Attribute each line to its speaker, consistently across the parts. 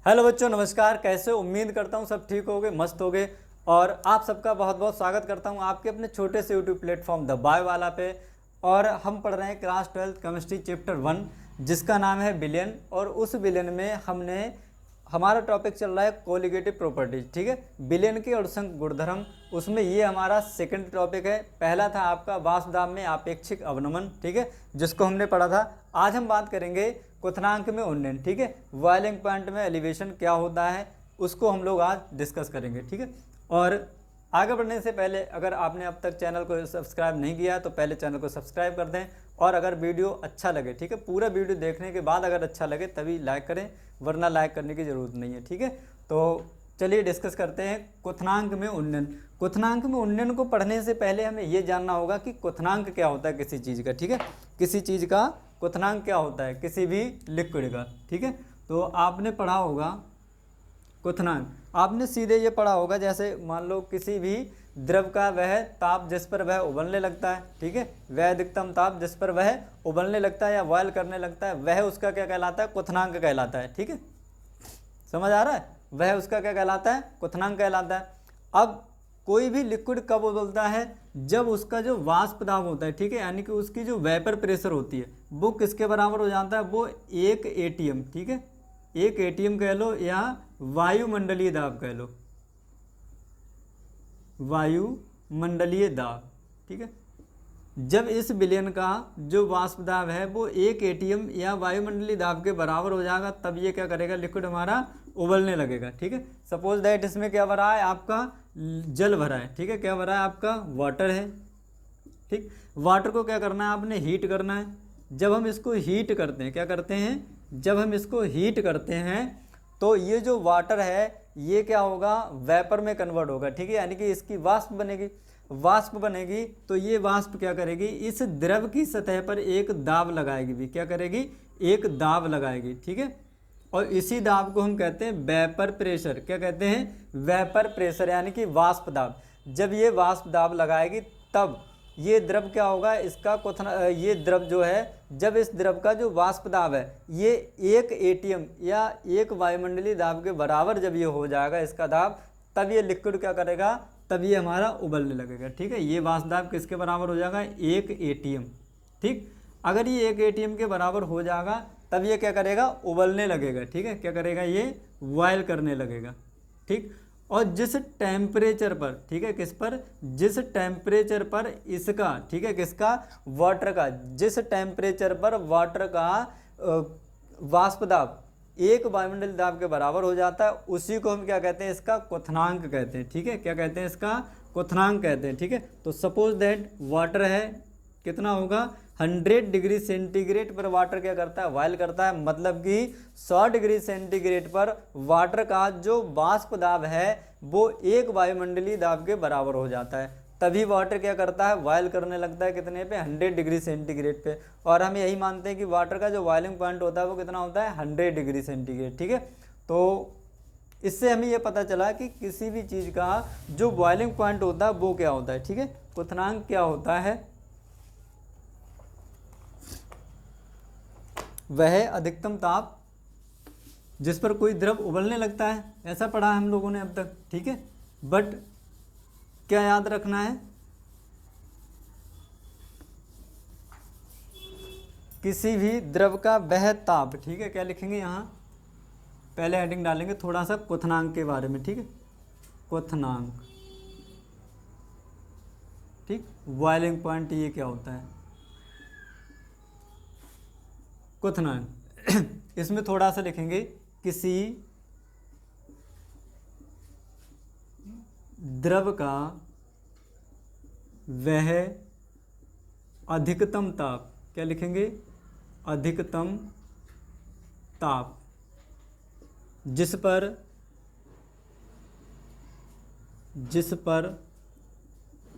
Speaker 1: Hello बच्चों, नमस्कार। कैसे हो? उम्मीद करता हूँ सब ठीक होगे, मस्त होगे। और आप सबका बहुत बहुत स्वागत करता हूँ आपके अपने छोटे से यूट्यूब प्लेटफॉर्म द बाय वाला पे। और हम पढ़ रहे हैं क्लास 12 केमिस्ट्री चैप्टर 1, जिसका नाम है बिलियन। और उस बिलियन में हमारा टॉपिक चल रहा है कोलिगेटिव प्रॉपर्टीज। ठीक है, बिलियन के और संक गुणधर्म, उसमें ये हमारा सेकंड टॉपिक है। पहला था आपका वाष्पदाब में आपेक्षिक अवनमन, ठीक है, जिसको हमने पढ़ा था। आज हम बात करेंगे क्वथनांक में उन्नयन। ठीक है, बॉइलिंग पॉइंट में एलिवेशन क्या होता है, उसको हम लोग आज डिस्कस करेंगे। ठीक है, और आगे बढ़ने से पहले अगर आपने अब तक चैनल को सब्सक्राइब नहीं किया तो पहले चैनल को सब्सक्राइब कर दें। और अगर वीडियो अच्छा लगे, ठीक है, पूरा वीडियो देखने के बाद अगर अच्छा लगे तभी लाइक करें, वरना लाइक करने की ज़रूरत नहीं है। ठीक है, तो चलिए डिस्कस करते हैं क्वथनांक में उन्नयन। क्वथनांक में उन्नयन को पढ़ने से पहले हमें ये जानना होगा कि क्वथनांक क्या होता है किसी चीज़ का। ठीक है, किसी चीज़ का क्वथनांक क्या होता है, किसी भी लिक्विड का। ठीक है, तो आपने पढ़ा होगा क्वथनांक, आपने सीधे ये पढ़ा होगा, जैसे मान लो किसी भी द्रव का वह ताप जिस पर वह उबलने लगता है, ठीक है, वह अधिकतम ताप जिस पर वह उबलने लगता है या बॉयल करने लगता है, वह उसका क्या कहलाता है? क्वथनांक कहलाता है। ठीक है, समझ आ रहा है? वह उसका क्या कहलाता है? क्वथनांक कहलाता है। अब कोई भी लिक्विड कब उबलता है? जब उसका जो वाष्प दाब होता है, ठीक है, यानी कि उसकी जो वेपर प्रेशर होती है वो किसके बराबर हो जाता है? वो 1 एटीएम, ठीक है, 1 एटीएम कह लो या वायुमंडलीय दाब कह लो, वायुमंडलीय दाब। ठीक है, जब इस विलयन का जो वाष्प दाब है वो 1 एटीएम या वायुमंडलीय दाब के बराबर हो जाएगा, तब ये क्या करेगा? लिक्विड हमारा उबलने लगेगा। ठीक है, सपोज दैट इसमें क्या भरा है? आपका जल भरा है। ठीक है, क्या भरा है? आपका वाटर है। ठीक, वाटर को क्या करना है? आपने हीट करना है। जब हम इसको हीट करते हैं, क्या करते हैं? जब हम इसको हीट करते हैं तो ये जो वाटर है ये क्या होगा? वेपर में कन्वर्ट होगा। ठीक है, यानी कि इसकी वाष्प बनेगी। वाष्प बनेगी तो ये वाष्प क्या करेगी? इस द्रव की सतह पर एक दाब लगाएगी भी। क्या करेगी? एक दाब लगाएगी। ठीक है, और इसी दाब को हम कहते हैं वेपर प्रेशर। क्या कहते हैं? वेपर प्रेशर, यानी कि वाष्प दाब। जब ये वाष्प दाब लगाएगी तब ये द्रव क्या होगा? इसका ये द्रव जो है, जब इस द्रव का जो वाष्प दाब है ये 1 एटीएम या 1 वायुमंडलीय दाब के बराबर जब ये हो जाएगा इसका दाब, तब ये लिक्विड क्या करेगा? तब ये हमारा उबलने लगेगा। ठीक है, ये वाष्प दाब किसके बराबर हो जाएगा? 1 एटीएम। ठीक, अगर ये 1 एटीएम के बराबर हो जाएगा तब ये क्या करेगा? उबलने लगेगा। ठीक है, क्या करेगा? ये बॉयल करने लगेगा। ठीक, और जिस टेम्परेचर पर, ठीक है, किस पर? जिस टेम्परेचर पर इसका, ठीक है, किसका? वाटर का, जिस टेम्परेचर पर वाटर का वाष्प दाब 1 वायुमंडलीय दाब के बराबर हो जाता है, उसी को हम क्या कहते हैं? इसका क्वथनांक कहते हैं। ठीक है, क्या कहते हैं? इसका क्वथनांक कहते हैं। ठीक है, तो सपोज दैट वाटर है, कितना होगा? 100 डिग्री सेंटीग्रेड पर वाटर क्या करता है? बॉयल करता है। मतलब कि 100 डिग्री सेंटीग्रेड पर वाटर का जो वाष्प दाब है वो 1 वायुमंडलीय दाब के बराबर हो जाता है। तभी वाटर क्या करता है? बॉयल करने लगता है। कितने पे? 100 डिग्री सेंटीग्रेड पे। और हम यही मानते हैं कि वाटर का जो बॉइलिंग पॉइंट होता है वो कितना होता है? 100 डिग्री सेंटीग्रेड। ठीक है, तो इससे हमें यह पता चला कि किसी भी चीज़ का जो बॉइलिंग पॉइंट होता है वो क्या होता है। ठीक है, क्वथनांक क्या होता है? वह अधिकतम ताप जिस पर कोई द्रव उबलने लगता है, ऐसा पढ़ा है हम लोगों ने अब तक। ठीक है, बट क्या याद रखना है? किसी भी द्रव का वह ताप, ठीक है, क्या लिखेंगे यहाँ? पहले हेडिंग डालेंगे थोड़ा सा क्वथनांक के बारे में। ठीक है, क्वथनांक। ठीक, बॉइलिंग पॉइंट ये क्या होता है? क्वथनांक इसमें थोड़ा सा लिखेंगे किसी द्रव का वह अधिकतम ताप, क्या लिखेंगे? अधिकतम ताप जिस पर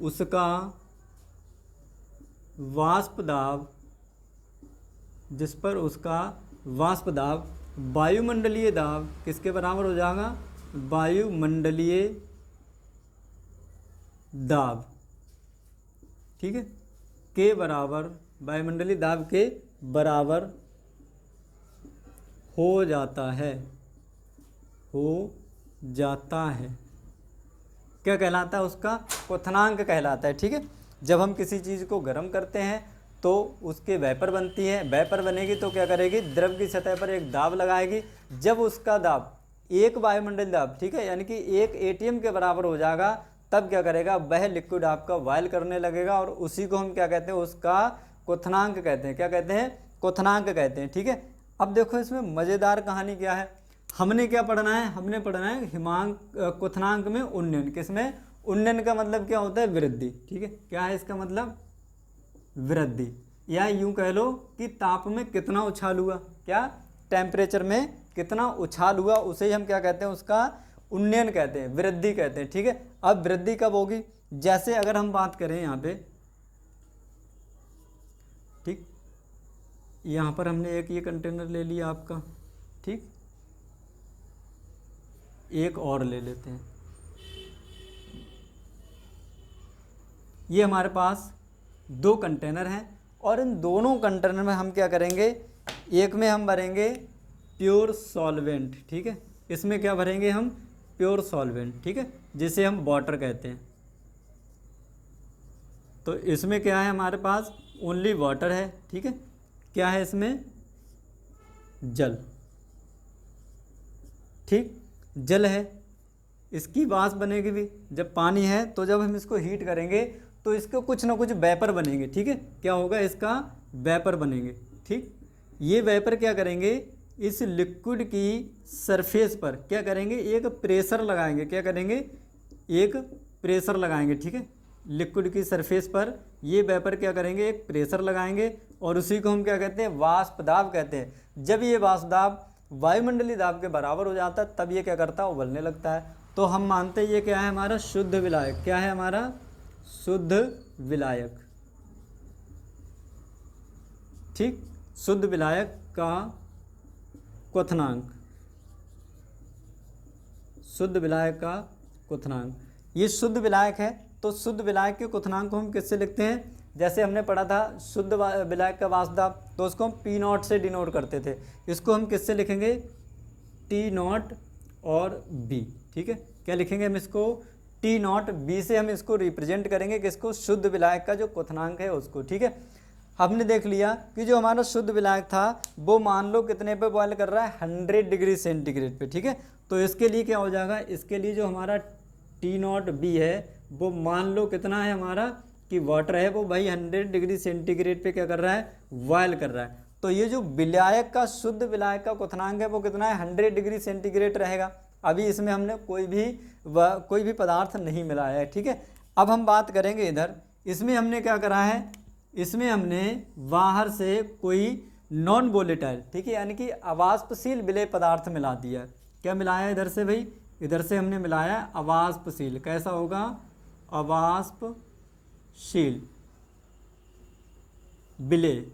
Speaker 1: उसका वाष्प दाब, जिस पर उसका वाष्प दाब वायुमंडलीय दाब किसके बराबर हो जाएगा? वायुमंडलीय दाब। ठीक है, के बराबर, वायुमंडलीय दाब के बराबर हो जाता है। हो जाता है, क्या कहलाता है, उसका क्वथनांक कहलाता है। ठीक है, जब हम किसी चीज़ को गर्म करते हैं तो उसके वेपर बनती है, वेपर बनेगी तो क्या करेगी, द्रव की सतह पर एक दाब लगाएगी। जब उसका दाब एक वायुमंडलीय दाब, ठीक है, यानी कि 1 एटीएम के बराबर हो जाएगा, तब क्या करेगा, वह लिक्विड आपका बॉयल करने लगेगा और उसी को हम क्या कहते हैं, उसका क्वथनांक कहते हैं। क्या कहते हैं, क्वथनांक कहते हैं। ठीक है, अब देखो इसमें मज़ेदार कहानी क्या है, हमने क्या पढ़ना है, हमने पढ़ना है हिमांक क्वथनांक में उन्नयन। किसमें, उन्नयन का मतलब क्या होता है, वृद्धि। ठीक है, क्या है इसका मतलब, वृद्धि, या यूं कह लो कि ताप में कितना उछाल हुआ, क्या, टेम्परेचर में कितना उछाल हुआ, उसे ही हम क्या कहते हैं, उसका उन्नयन कहते हैं, वृद्धि कहते हैं। ठीक है, अब वृद्धि कब होगी, जैसे अगर हम बात करें यहाँ पे, ठीक, यहाँ पर हमने एक ये कंटेनर ले लिया आपका, ठीक, एक और ले लेते हैं, ये हमारे पास 2 कंटेनर हैं और इन दोनों कंटेनर में हम क्या करेंगे, एक में हम भरेंगे प्योर सॉल्वेंट। ठीक है, इसमें क्या भरेंगे हम, प्योर सॉल्वेंट। ठीक है, जिसे हम वाटर कहते हैं। तो इसमें क्या है, हमारे पास ओनली वाटर है। ठीक है, क्या है इसमें, जल। ठीक, जल है, इसकी वाष्प बनेगी भी। जब पानी है तो जब हम इसको हीट करेंगे तो इसको कुछ ना कुछ वेपर बनेंगे। ठीक है, क्या होगा, इसका वेपर बनेंगे। ठीक, ये वेपर क्या करेंगे, इस लिक्विड की सरफेस पर क्या करेंगे, एक प्रेशर लगाएंगे। क्या करेंगे, एक प्रेशर लगाएंगे। ठीक है, लिक्विड की सरफेस पर ये वेपर क्या करेंगे, एक प्रेशर लगाएंगे और उसी को हम क्या कहते हैं, वाष्प दाब कहते हैं। जब ये वाष्प दाब वायुमंडलीय दाब के बराबर हो जाता है तब ये क्या करता है, उबलने लगता है। तो हम मानते हैं ये क्या है, हमारा शुद्ध विलायक। क्या है हमारा, शुद्ध विलायक। ठीक, शुद्ध विलायक का क्वथनांक, शुद्ध विलायक का क्वथनांक, ये शुद्ध विलायक है। तो शुद्ध विलायक के क्वथनांक को हम किससे लिखते हैं, जैसे हमने पढ़ा था शुद्ध विलायक का वाष्प दाब, तो उसको हम P0 से डिनोट करते थे। इसको हम किससे लिखेंगे, T0 और B। ठीक है, क्या लिखेंगे हम इसको, T0 B से हम इसको रिप्रेजेंट करेंगे किसको, शुद्ध विलायक का जो क्वथनांक है उसको। ठीक है, हमने देख लिया कि जो हमारा शुद्ध विलायक था वो मान लो कितने पे बॉयल कर रहा है, 100 डिग्री सेंटीग्रेड पे। ठीक है, तो इसके लिए क्या हो जाएगा, इसके लिए जो हमारा T0 B है वो मान लो कितना है हमारा, कि वाटर है वो भाई 100 डिग्री सेंटीग्रेड पे क्या कर रहा है, बॉयल कर रहा है। तो ये जो विलायक का, शुद्ध विलायक का क्वथनांक है वो कितना है, 100 डिग्री सेंटीग्रेड रहेगा। अभी इसमें हमने कोई भी पदार्थ नहीं मिलाया है। ठीक है, अब हम बात करेंगे इधर, इसमें हमने क्या करा है, इसमें हमने बाहर से कोई नॉन वोलेटाइल, ठीक है, यानी कि अवाष्पशील विलेय पदार्थ मिला दिया। क्या मिलाया है इधर से भाई, इधर से हमने मिलाया अवाष्पशील। कैसा होगा, अवाष्पशील विलेय।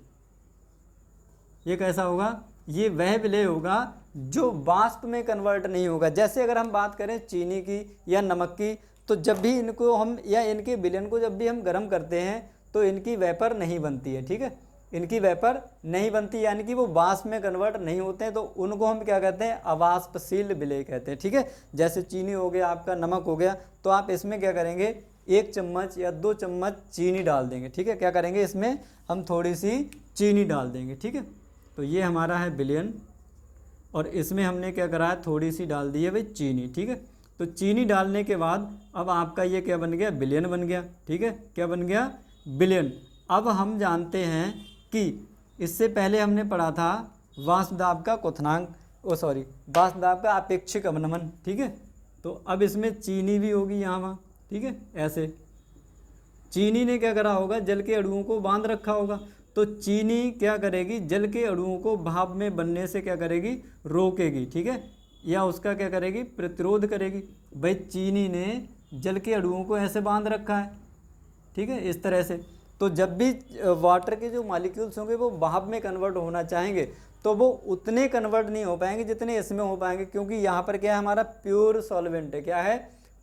Speaker 1: ये कैसा होगा, ये वह विलेय होगा जो वाष्प में कन्वर्ट नहीं होगा। जैसे अगर हम बात करें चीनी की या नमक की, तो जब भी इनको हम या इनके विलयन को जब भी हम गर्म करते हैं तो इनकी वेपर नहीं बनती है। ठीक है, इनकी वेपर नहीं बनती, यानी कि वो वाष्प में कन्वर्ट नहीं होते हैं, तो उनको हम क्या कहते हैं, अवाष्पशील विलेय कहते हैं। ठीक है, जैसे चीनी हो गया, आपका नमक हो गया, तो आप इसमें क्या करेंगे, 1 चम्मच या 2 चम्मच चीनी डाल देंगे। ठीक है, क्या करेंगे, इसमें हम थोड़ी सी चीनी डाल देंगे। ठीक है, तो ये हमारा है विलयन और इसमें हमने क्या करा है, थोड़ी सी डाल दी है भाई चीनी। ठीक है, तो चीनी डालने के बाद अब आपका ये क्या बन गया, विलयन बन गया। ठीक है, क्या बन गया, विलयन। अब हम जानते हैं कि इससे पहले हमने पढ़ा था वाष्प दाब का क्वथनांक, वाष्प दाब का अपेक्षिक अवनमन। ठीक है, तो अब इसमें चीनी भी होगी यहाँ वहाँ। ठीक है, ऐसे चीनी ने क्या करा होगा, जल के अणुओं को बांध रखा होगा, तो चीनी क्या करेगी, जल के अणुओं को भाप में बनने से क्या करेगी, रोकेगी। ठीक है, या उसका क्या करेगी, प्रतिरोध करेगी। भाई चीनी ने जल के अणुओं को ऐसे बांध रखा है। ठीक है, इस तरह से। तो जब भी वाटर के जो मॉलिक्यूल्स होंगे वो भाप में कन्वर्ट होना चाहेंगे तो वो उतने कन्वर्ट नहीं हो पाएंगे जितने इसमें हो पाएंगे, क्योंकि यहाँ पर क्या है, हमारा प्योर सॉल्वेंट है। क्या है,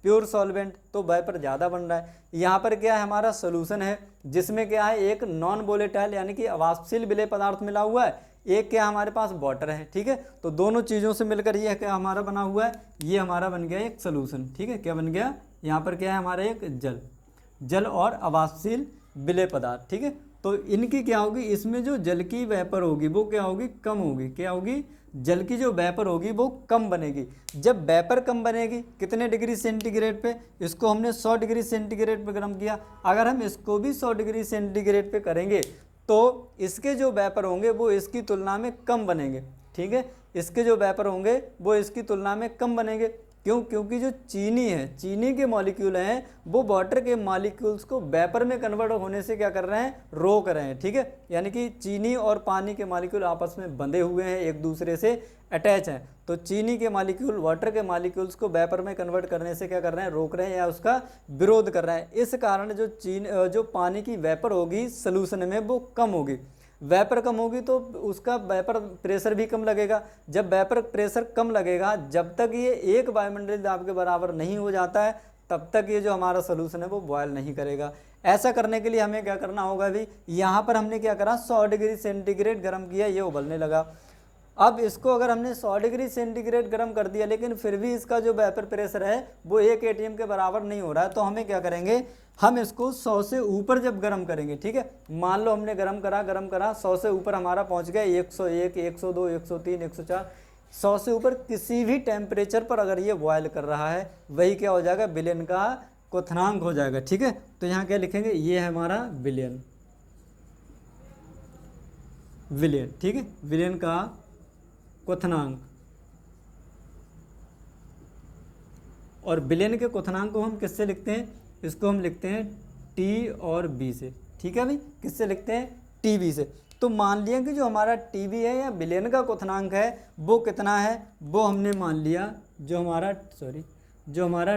Speaker 1: प्योर सॉल्वेंट, तो वेपर ज़्यादा बन रहा है। यहाँ पर क्या है, हमारा सोल्यूशन है जिसमें क्या है, एक नॉन वोलेटाइल यानी कि अवाष्पशील विलेय पदार्थ मिला हुआ है, एक क्या हमारे पास वाटर है, ठीक है। तो दोनों चीज़ों से मिलकर ये क्या हमारा बना हुआ है, ये हमारा बन गया एक सोल्यूशन, ठीक है। क्या बन गया, यहाँ पर क्या है हमारा एक जल और अवाष्पशील विलेय पदार्थ, ठीक है। तो इनकी क्या होगी, इसमें जो जल की वेपर होगी वो क्या होगी, कम होगी। क्या होगी, जल की जो वेपर होगी वो कम बनेगी। जब वेपर कम बनेगी कितने डिग्री सेंटीग्रेड पे, इसको हमने 100 डिग्री सेंटीग्रेड पे गर्म किया, अगर हम इसको भी 100 डिग्री सेंटीग्रेड पे करेंगे तो इसके जो वेपर होंगे वो इसकी तुलना में कम बनेंगे, ठीक है। इसके जो वेपर होंगे वो इसकी तुलना में कम बनेंगे। क्यों, क्योंकि जो चीनी है, चीनी के मॉलिक्यूल हैं वो वाटर के मॉलिक्यूल्स को वेपर में कन्वर्ट होने से क्या कर रहे हैं, रोक रहे हैं, ठीक है। यानी कि चीनी और पानी के मॉलिक्यूल आपस में बंधे हुए हैं, एक दूसरे से अटैच हैं। तो चीनी के मॉलिक्यूल वाटर के मॉलिक्यूल्स को वेपर में कन्वर्ट करने से क्या कर रहे हैं, रोक रहे हैं या उसका विरोध कर रहे हैं। इस कारण जो पानी की वेपर होगी सॉल्यूशन में वो कम होगी। वेपर कम होगी तो उसका वेपर प्रेशर भी कम लगेगा। जब वेपर प्रेशर कम लगेगा, जब तक ये एक वायुमंडलीय दाब के बराबर नहीं हो जाता है तब तक ये जो हमारा सोल्यूशन है वो बॉयल नहीं करेगा। ऐसा करने के लिए हमें क्या करना होगा, अभी यहाँ पर हमने क्या करा, 100 डिग्री सेंटीग्रेड गर्म किया, ये उबलने लगा। अब इसको अगर हमने 100 डिग्री सेंटीग्रेड गर्म कर दिया लेकिन फिर भी इसका जो वेपर प्रेशर है वो 1 atm के बराबर नहीं हो रहा है, तो हमें क्या करेंगे, हम इसको 100 से ऊपर जब गर्म करेंगे, ठीक है। मान लो हमने गर्म करा 100 से ऊपर हमारा पहुंच गया 101, 102, 103, 104, 100 से ऊपर किसी भी टेम्परेचर पर अगर ये बॉयल कर रहा है वही क्या हो जाएगा, विलयन का क्वथनांक हो जाएगा, ठीक है। तो यहाँ क्या लिखेंगे, ये है हमारा विलयन, ठीक है, विलयन का क्वथनांक। और विलयन के क्वथनांक को हम किससे लिखते हैं, इसको हम लिखते हैं टी और बी से, ठीक है भाई। किससे लिखते हैं, टी बी से। तो मान लिया कि जो हमारा टी बी है या विलयन का क्वथनांक है वो कितना है, वो हमने मान लिया, जो हमारा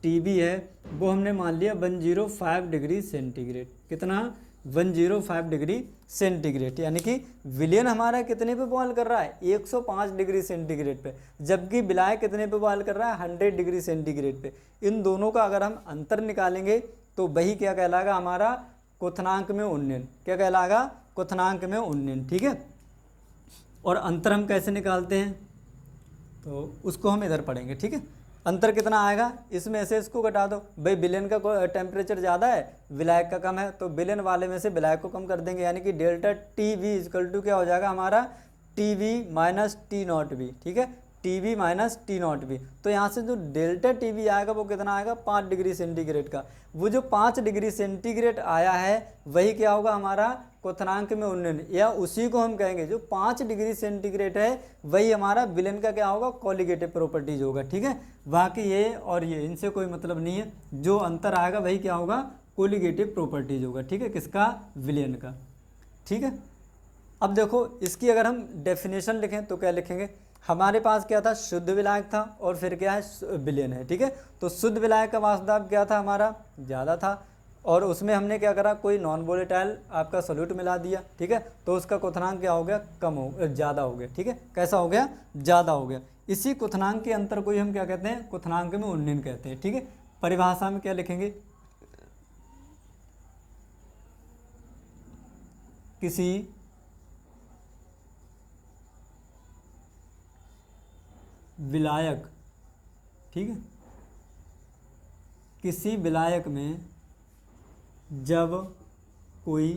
Speaker 1: टी बी है वो हमने मान लिया 105 डिग्री सेंटीग्रेड। कितना, 105 डिग्री सेंटीग्रेड। यानी कि विलयन हमारा कितने पे बॉयल कर रहा है, 105 डिग्री सेंटीग्रेड पे, जबकि विलायक कितने पे बॉयल कर रहा है, 100 डिग्री सेंटीग्रेड पे। इन दोनों का अगर हम अंतर निकालेंगे तो वही क्या कहलाएगा, हमारा क्वथनांक में उन्नयन। क्या कहलाएगा, क्वथनांक में उन्नयन, ठीक है। और अंतर हम कैसे निकालते हैं तो उसको हम इधर पढ़ेंगे, ठीक है। अंतर कितना आएगा, इसमें से इसको घटा दो भाई, विलयन का टेम्परेचर ज़्यादा है विलायक का कम है, तो विलयन वाले में से विलायक को कम कर देंगे। यानी कि delta T V is equal to क्या हो जाएगा हमारा, T V minus T not V, ठीक है, T V minus T not V. तो यहाँ से जो डेल्टा टी वी आएगा वो कितना आएगा, 5 डिग्री सेंटीग्रेड का। वो जो 5 डिग्री सेंटीग्रेड आया है वही क्या होगा, हमारा क्वथनांक में उन्नयन, या उसी को हम कहेंगे जो 5 डिग्री सेंटीग्रेड है वही हमारा विलयन का क्या होगा, कॉलिगेटिव प्रॉपर्टीज होगा, ठीक है। बाकी ये और ये इनसे कोई मतलब नहीं है, जो अंतर आएगा वही क्या होगा, कोलिगेटिव प्रॉपर्टीज होगा, ठीक है, किसका, विलयन का, ठीक है। अब देखो इसकी अगर हम डेफिनेशन लिखें तो क्या लिखेंगे, हमारे पास क्या था, शुद्ध विलायक था और फिर क्या है, विलयन है, ठीक है। तो शुद्ध विलायक का वाष्प दाब क्या था हमारा, ज़्यादा था, और उसमें हमने क्या करा, कोई नॉन वोलेटाइल आपका सोल्यूट मिला दिया, ठीक है। तो उसका क्वथनांक क्या हो गया, ज़्यादा हो गया, ठीक है। कैसा हो गया, ज़्यादा हो गया। इसी क्वथनांक के अंतर को ही हम क्या कहते हैं, क्वथनांक में उन्नयन कहते हैं, ठीक है। परिभाषा में क्या लिखेंगे, किसी विलायक, ठीक है, किसी विलायक में जब कोई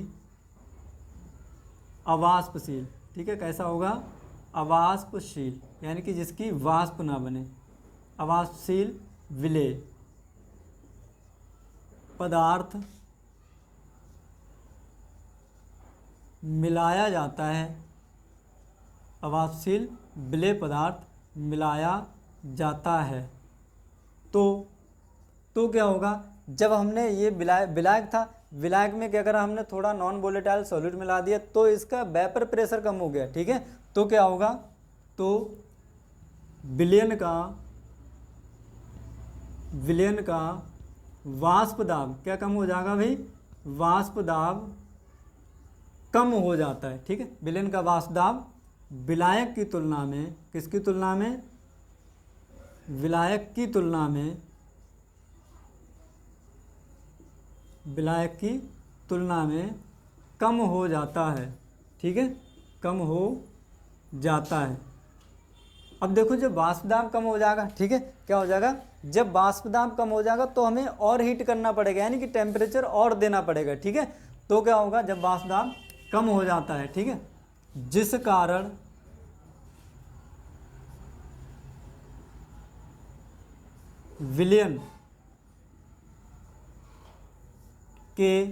Speaker 1: अवाष्पशील, ठीक है, कैसा होगा, अवाष्पशील, यानी कि जिसकी वाष्प ना बने, अवाष्पशील विलेय पदार्थ मिलाया जाता है, अवाष्पशील विलेय पदार्थ मिलाया जाता है, तो क्या होगा, जब हमने ये विलायक था, विलायक में क्या करा हमने, थोड़ा नॉन वोलेटाइल सॉल्यूट मिला दिया तो इसका वेपर प्रेशर कम हो गया, ठीक है। तो क्या होगा, तो विलयन का वाष्प दाब क्या कम हो जाएगा भाई, वाष्प दाब कम हो जाता है, ठीक है। विलयन का वाष्प दाब विलायक की तुलना में, किसकी तुलना में, विलायक की तुलना में, विलायक की तुलना में कम हो जाता है, ठीक है, कम हो जाता है। अब देखो जब वाष्प दाब कम हो जाएगा, ठीक है, क्या हो जाएगा, जब वाष्प दाब कम हो जाएगा तो हमें और हीट करना पड़ेगा, यानी कि टेम्परेचर और देना पड़ेगा, ठीक है। तो क्या होगा, जब वाष्प दाब कम हो जाता है, ठीक है, जिस कारण विलयन के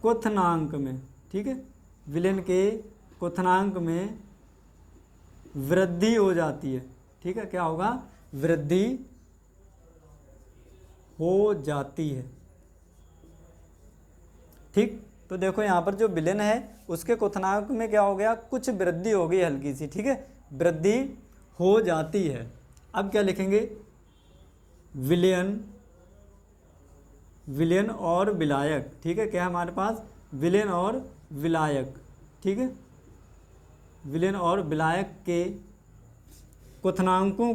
Speaker 1: क्वथनांक में, ठीक है, विलयन के क्वथनांक में वृद्धि हो जाती है, ठीक है, क्या होगा, वृद्धि हो जाती है, ठीक। तो देखो यहाँ पर जो विलयन है उसके क्वथनांक में क्या हो गया, कुछ वृद्धि हो गई हल्की सी, ठीक है, वृद्धि हो जाती है। अब क्या लिखेंगे, विलयन, विलयन और विलायक, ठीक है, क्या है हमारे पास, विलयन और विलायक, ठीक है, विलयन और विलायक के क्वथनांकों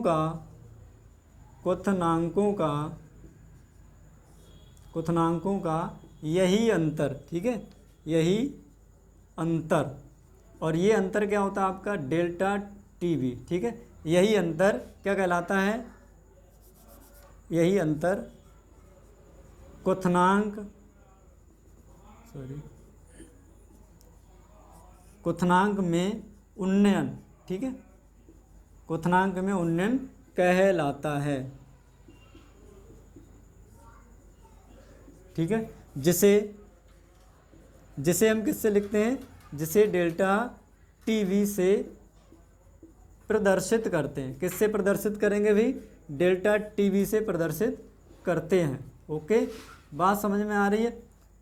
Speaker 1: का यही अंतर, ठीक है, यही अंतर, और ये अंतर क्या होता है आपका, डेल्टा टीवी, ठीक है, यही अंतर क्या कहलाता है, यही अंतर क्वथनांक में उन्नयन, ठीक है, क्वथनांक में उन्नयन कहलाता है, ठीक है, जिसे हम किससे लिखते हैं, जिसे डेल्टा टीवी से प्रदर्शित करते हैं, किससे प्रदर्शित करेंगे भाई, डेल्टा टीवी से प्रदर्शित करते हैं। ओके, बात समझ में आ रही है,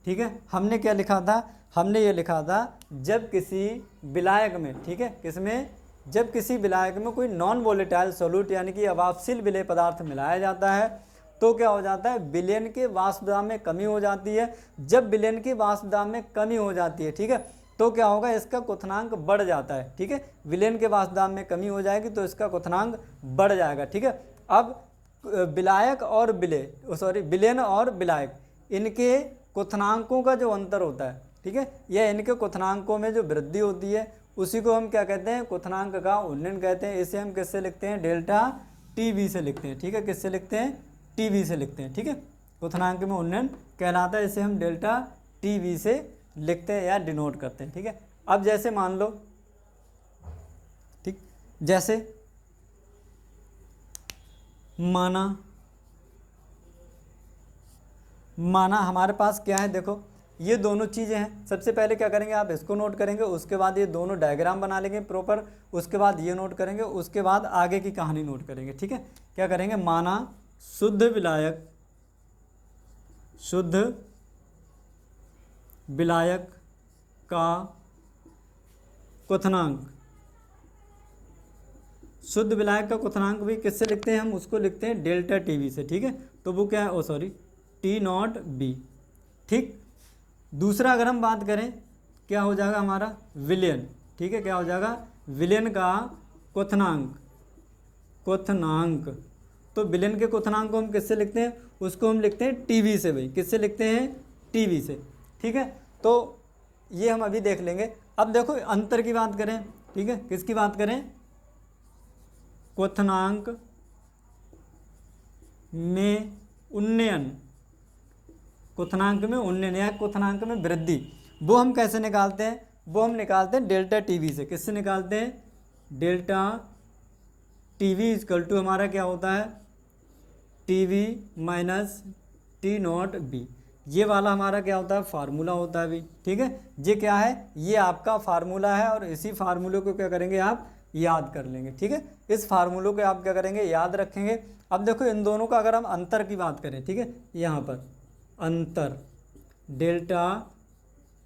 Speaker 1: ठीक है। हमने क्या लिखा था, हमने ये लिखा था जब किसी विलायक में, ठीक है, किसमें, जब किसी विलायक में कोई नॉन वोलेटाइल सोल्यूट यानी कि अवापशील विलेय पदार्थ मिलाया जाता है तो क्या हो जाता है, विलयन के वाष्प दाब में कमी हो जाती है। जब विलयन के वाष्प दाब में कमी हो जाती है, ठीक है, तो क्या होगा, इसका क्वथनांक बढ़ जाता है, ठीक है, विलयन के वाष्प दाब में कमी हो जाएगी तो इसका क्वथनांक बढ़ जाएगा, ठीक है। अब विलायक और विलयन और विलायक, इनके क्वथनांकों का जो अंतर होता है, ठीक है, यह इनके क्वथनांकों में जो वृद्धि होती है उसी को हम क्या कहते हैं, क्वथनांक का उन्नयन कहते हैं। इसे हम किससे लिखते हैं, डेल्टा टीवी से लिखते हैं, ठीक है, किससे लिखते हैं, टीवी से लिखते हैं, ठीक है, क्वथनांक में उन्नयन कहलाता है, इसे हम डेल्टा टीवी से लिखते हैं या डिनोट करते हैं, ठीक है। अब जैसे मान लो, ठीक, जैसे माना हमारे पास क्या है, देखो ये दोनों चीज़ें हैं। सबसे पहले क्या करेंगे, आप इसको नोट करेंगे, उसके बाद ये दोनों डायग्राम बना लेंगे प्रॉपर, उसके बाद ये नोट करेंगे, उसके बाद आगे की कहानी नोट करेंगे, ठीक है। क्या करेंगे, माना शुद्ध विलायक का क्वथनांक, शुद्ध विलायक का क्वथनांक भी किससे लिखते हैं, हम उसको लिखते हैं डेल्टा टीवी से, ठीक है। तो वो क्या है, टी नॉट बी, ठीक। दूसरा अगर हम बात करें, क्या हो जाएगा हमारा, विलयन, ठीक है, क्या हो जाएगा, विलयन का क्वथनांक। तो विलयन के क्वथनांक को हम किससे लिखते हैं, उसको हम लिखते हैं टीवी से, भाई किससे लिखते हैं, टीवी से, ठीक है। तो ये हम अभी देख लेंगे। अब देखो अंतर की बात करें, ठीक है, किसकी बात करें, क्वथनांक में उन्नयन, क्वथनांक में उन्नयन या क्वथनांक में वृद्धि, वो हम कैसे निकालते हैं, वो हम निकालते हैं डेल्टा टीवी से। किससे निकालते हैं, डेल्टा टीवी इक्वल टू हमारा क्या होता है, TV minus T not be. ये वाला हमारा क्या होता है, फार्मूला होता है भी, ठीक है। ये क्या है, ये आपका फार्मूला है और इसी फार्मूले को क्या करेंगे, आप याद कर लेंगे, ठीक है। इस फार्मूले को आप क्या करेंगे, याद रखेंगे। अब देखो इन दोनों का अगर हम अंतर की बात करें, ठीक है, यहाँ पर अंतर डेल्टा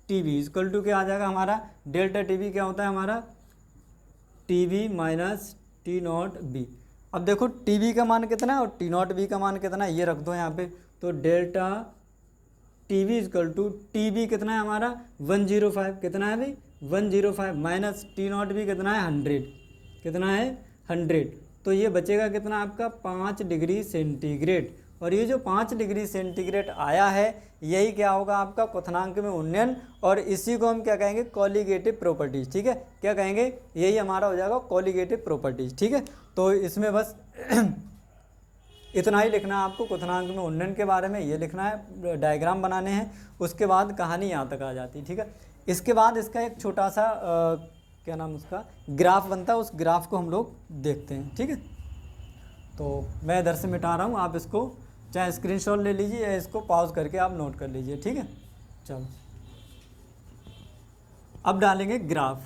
Speaker 1: टीवी इक्वल टू क्या आ जाएगा हमारा, डेल्टा टीवी क्या होता है हमारा, TV minus T not be. अब देखो टीवी का मान कितना है और टी नॉट बी का मान कितना है, ये रख दो यहाँ पे। तो delta TV equal to TV कितना है हमारा 105, कितना है भाई 105, माइनस टी नॉट बी कितना है 100, कितना है 100। तो ये बचेगा कितना आपका 5 डिग्री सेंटीग्रेड। और ये जो 5 डिग्री सेंटीग्रेड आया है यही क्या होगा आपका क्वथनांक में उन्नयन, और इसी को हम क्या कहेंगे कॉलिगेटिव प्रॉपर्टीज। ठीक है, क्या कहेंगे, यही हमारा हो जाएगा कॉलिगेटिव प्रॉपर्टीज। ठीक है, तो इसमें बस इतना ही लिखना है आपको क्वथनांक में उन्नयन के बारे में, ये लिखना है, डायग्राम बनाने हैं, उसके बाद कहानी यहाँ तक आ जाती है। ठीक है, इसके बाद इसका एक छोटा सा क्या नाम उसका ग्राफ बनता है, उस ग्राफ को हम लोग देखते हैं। ठीक है, तो मैं इधर से मिटा रहा हूँ, आप इसको चाहे स्क्रीनशॉट ले लीजिए या इसको पॉज करके आप नोट कर लीजिए। ठीक है, चलो अब डालेंगे ग्राफ।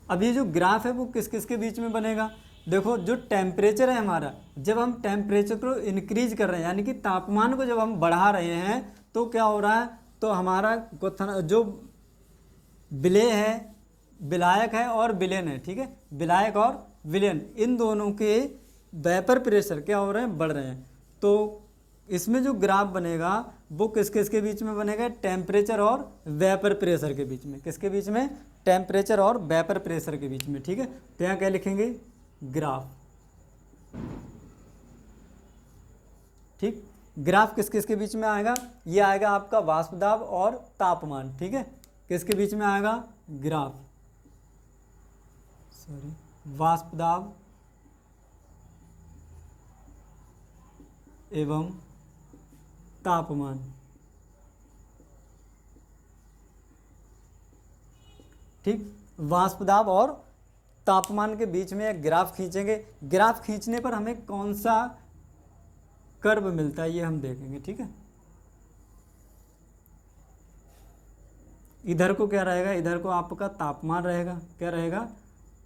Speaker 1: अब ये जो ग्राफ है वो किस किस के बीच में बनेगा, देखो जो टेम्परेचर है हमारा, जब हम टेम्परेचर को इंक्रीज कर रहे हैं यानी कि तापमान को जब हम बढ़ा रहे हैं तो क्या हो रहा है, तो हमारा जो विलेय है, विलायक है और विलयन है। ठीक है, विलायक और विलयन इन दोनों के वेपर प्रेशर क्या हो रहे हैं, बढ़ रहे हैं। तो इसमें जो ग्राफ बनेगा वो किस किस के बीच में बनेगा, टेम्परेचर और वेपर प्रेशर के बीच में। किसके बीच में, टेम्परेचर और वेपर प्रेशर के बीच में। ठीक है, तो यहाँ क्या लिखेंगे, ग्राफ। ठीक, ग्राफ किस किस के बीच में आएगा, ये आएगा आपका वाष्प दाब और तापमान। ठीक है, किसके बीच में आएगा, ग्राफ, वाष्प दाब एवं तापमान। ठीक, वाष्प दाब और तापमान के बीच में एक ग्राफ खींचेंगे। ग्राफ खींचने पर हमें कौन सा कर्व मिलता है ये हम देखेंगे। ठीक है, इधर को क्या रहेगा, इधर को आपका तापमान रहेगा, क्या रहेगा,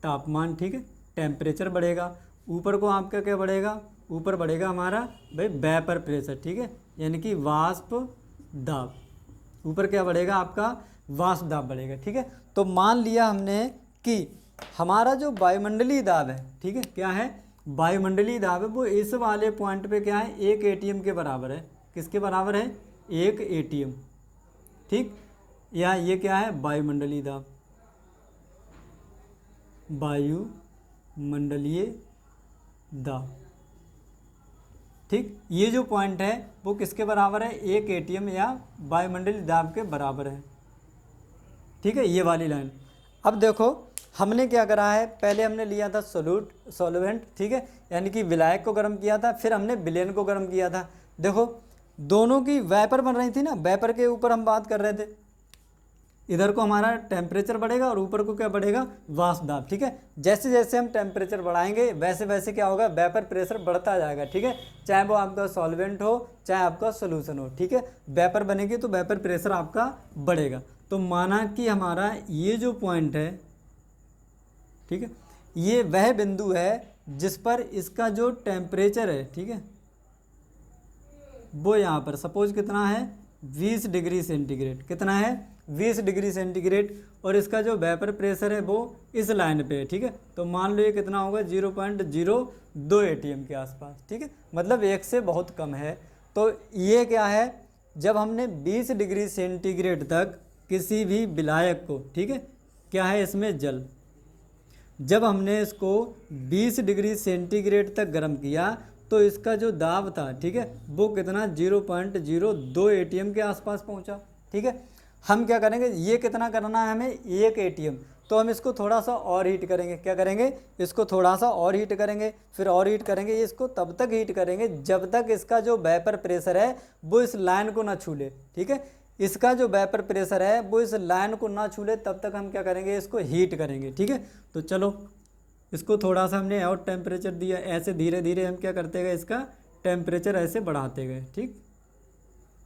Speaker 1: तापमान। ठीक है, टेम्परेचर बढ़ेगा, ऊपर को आपका क्या बढ़ेगा, ऊपर बढ़ेगा हमारा भाई वेपर प्रेशर। ठीक है, यानी कि वाष्प दाब, ऊपर क्या बढ़ेगा आपका वाष्प दाब बढ़ेगा। ठीक है, तो मान लिया हमने कि हमारा जो वायुमंडलीय दाब है, ठीक है, क्या है, वायुमंडलीय दाब है, वो इस वाले पॉइंट पे क्या है, 1 ATM के बराबर है। किसके बराबर है, 1 ATM। ठीक, या ये क्या है, वायुमंडलीय दाब, वायुमंडलीय दाब। ठीक, ये जो पॉइंट है वो किसके बराबर है, 1 ATM या वायुमंडलीय दाब के बराबर है। ठीक है, ये वाली लाइन। अब देखो हमने क्या करा है, पहले हमने लिया था सॉल्वेंट। ठीक है, यानी कि विलायक को गर्म किया था, फिर हमने विलयन को गर्म किया था। देखो दोनों की वेपर बन रही थी ना, वेपर के ऊपर हम बात कर रहे थे, इधर को हमारा टेम्परेचर बढ़ेगा और ऊपर को क्या बढ़ेगा, वाष्प दाब। ठीक है, जैसे जैसे हम टेम्परेचर बढ़ाएंगे वैसे वैसे क्या होगा, वेपर प्रेशर बढ़ता जाएगा। ठीक है, चाहे वो आपका सॉल्वेंट हो चाहे आपका सोल्यूशन हो। ठीक है, वेपर बनेगी तो वेपर प्रेशर आपका बढ़ेगा। तो माना कि हमारा ये जो पॉइंट है, ठीक है, ये वह बिंदु है जिस पर इसका जो टेम्परेचर है, ठीक है, वो यहाँ पर सपोज कितना है, 20 डिग्री सेंटीग्रेड। कितना है, 20 डिग्री सेंटीग्रेड, और इसका जो वेपर प्रेशर है वो इस लाइन पे है। ठीक है, तो मान लो ये कितना होगा, 0.02 ATM के आसपास। ठीक है, मतलब 1 से बहुत कम है। तो ये क्या है, जब हमने 20 डिग्री सेंटीग्रेड तक किसी भी विलायक को, ठीक है, क्या है इसमें जल, जब हमने इसको 20 डिग्री सेंटीग्रेड तक गर्म किया तो इसका जो दाब था, ठीक है, वो कितना 0.02 ATM के आसपास पहुंचा। ठीक है, हम क्या करेंगे, ये कितना करना है हमें, 1 ATM, तो हम इसको थोड़ा सा और हीट करेंगे। क्या करेंगे, इसको थोड़ा सा और हीट करेंगे, फिर और हीट करेंगे। इसको तब तक हीट करेंगे जब तक इसका जो वेपर प्रेशर है वो इस लाइन को ना छू ले। ठीक है, इसका जो वेपर प्रेशर है वो इस लाइन को ना छू ले, तब तक हम क्या करेंगे, इसको हीट करेंगे। ठीक है, तो चलो इसको थोड़ा सा हमने और टेम्परेचर दिया, ऐसे धीरे धीरे हम क्या करते गए, इसका टेम्परेचर ऐसे बढ़ाते गए। ठीक,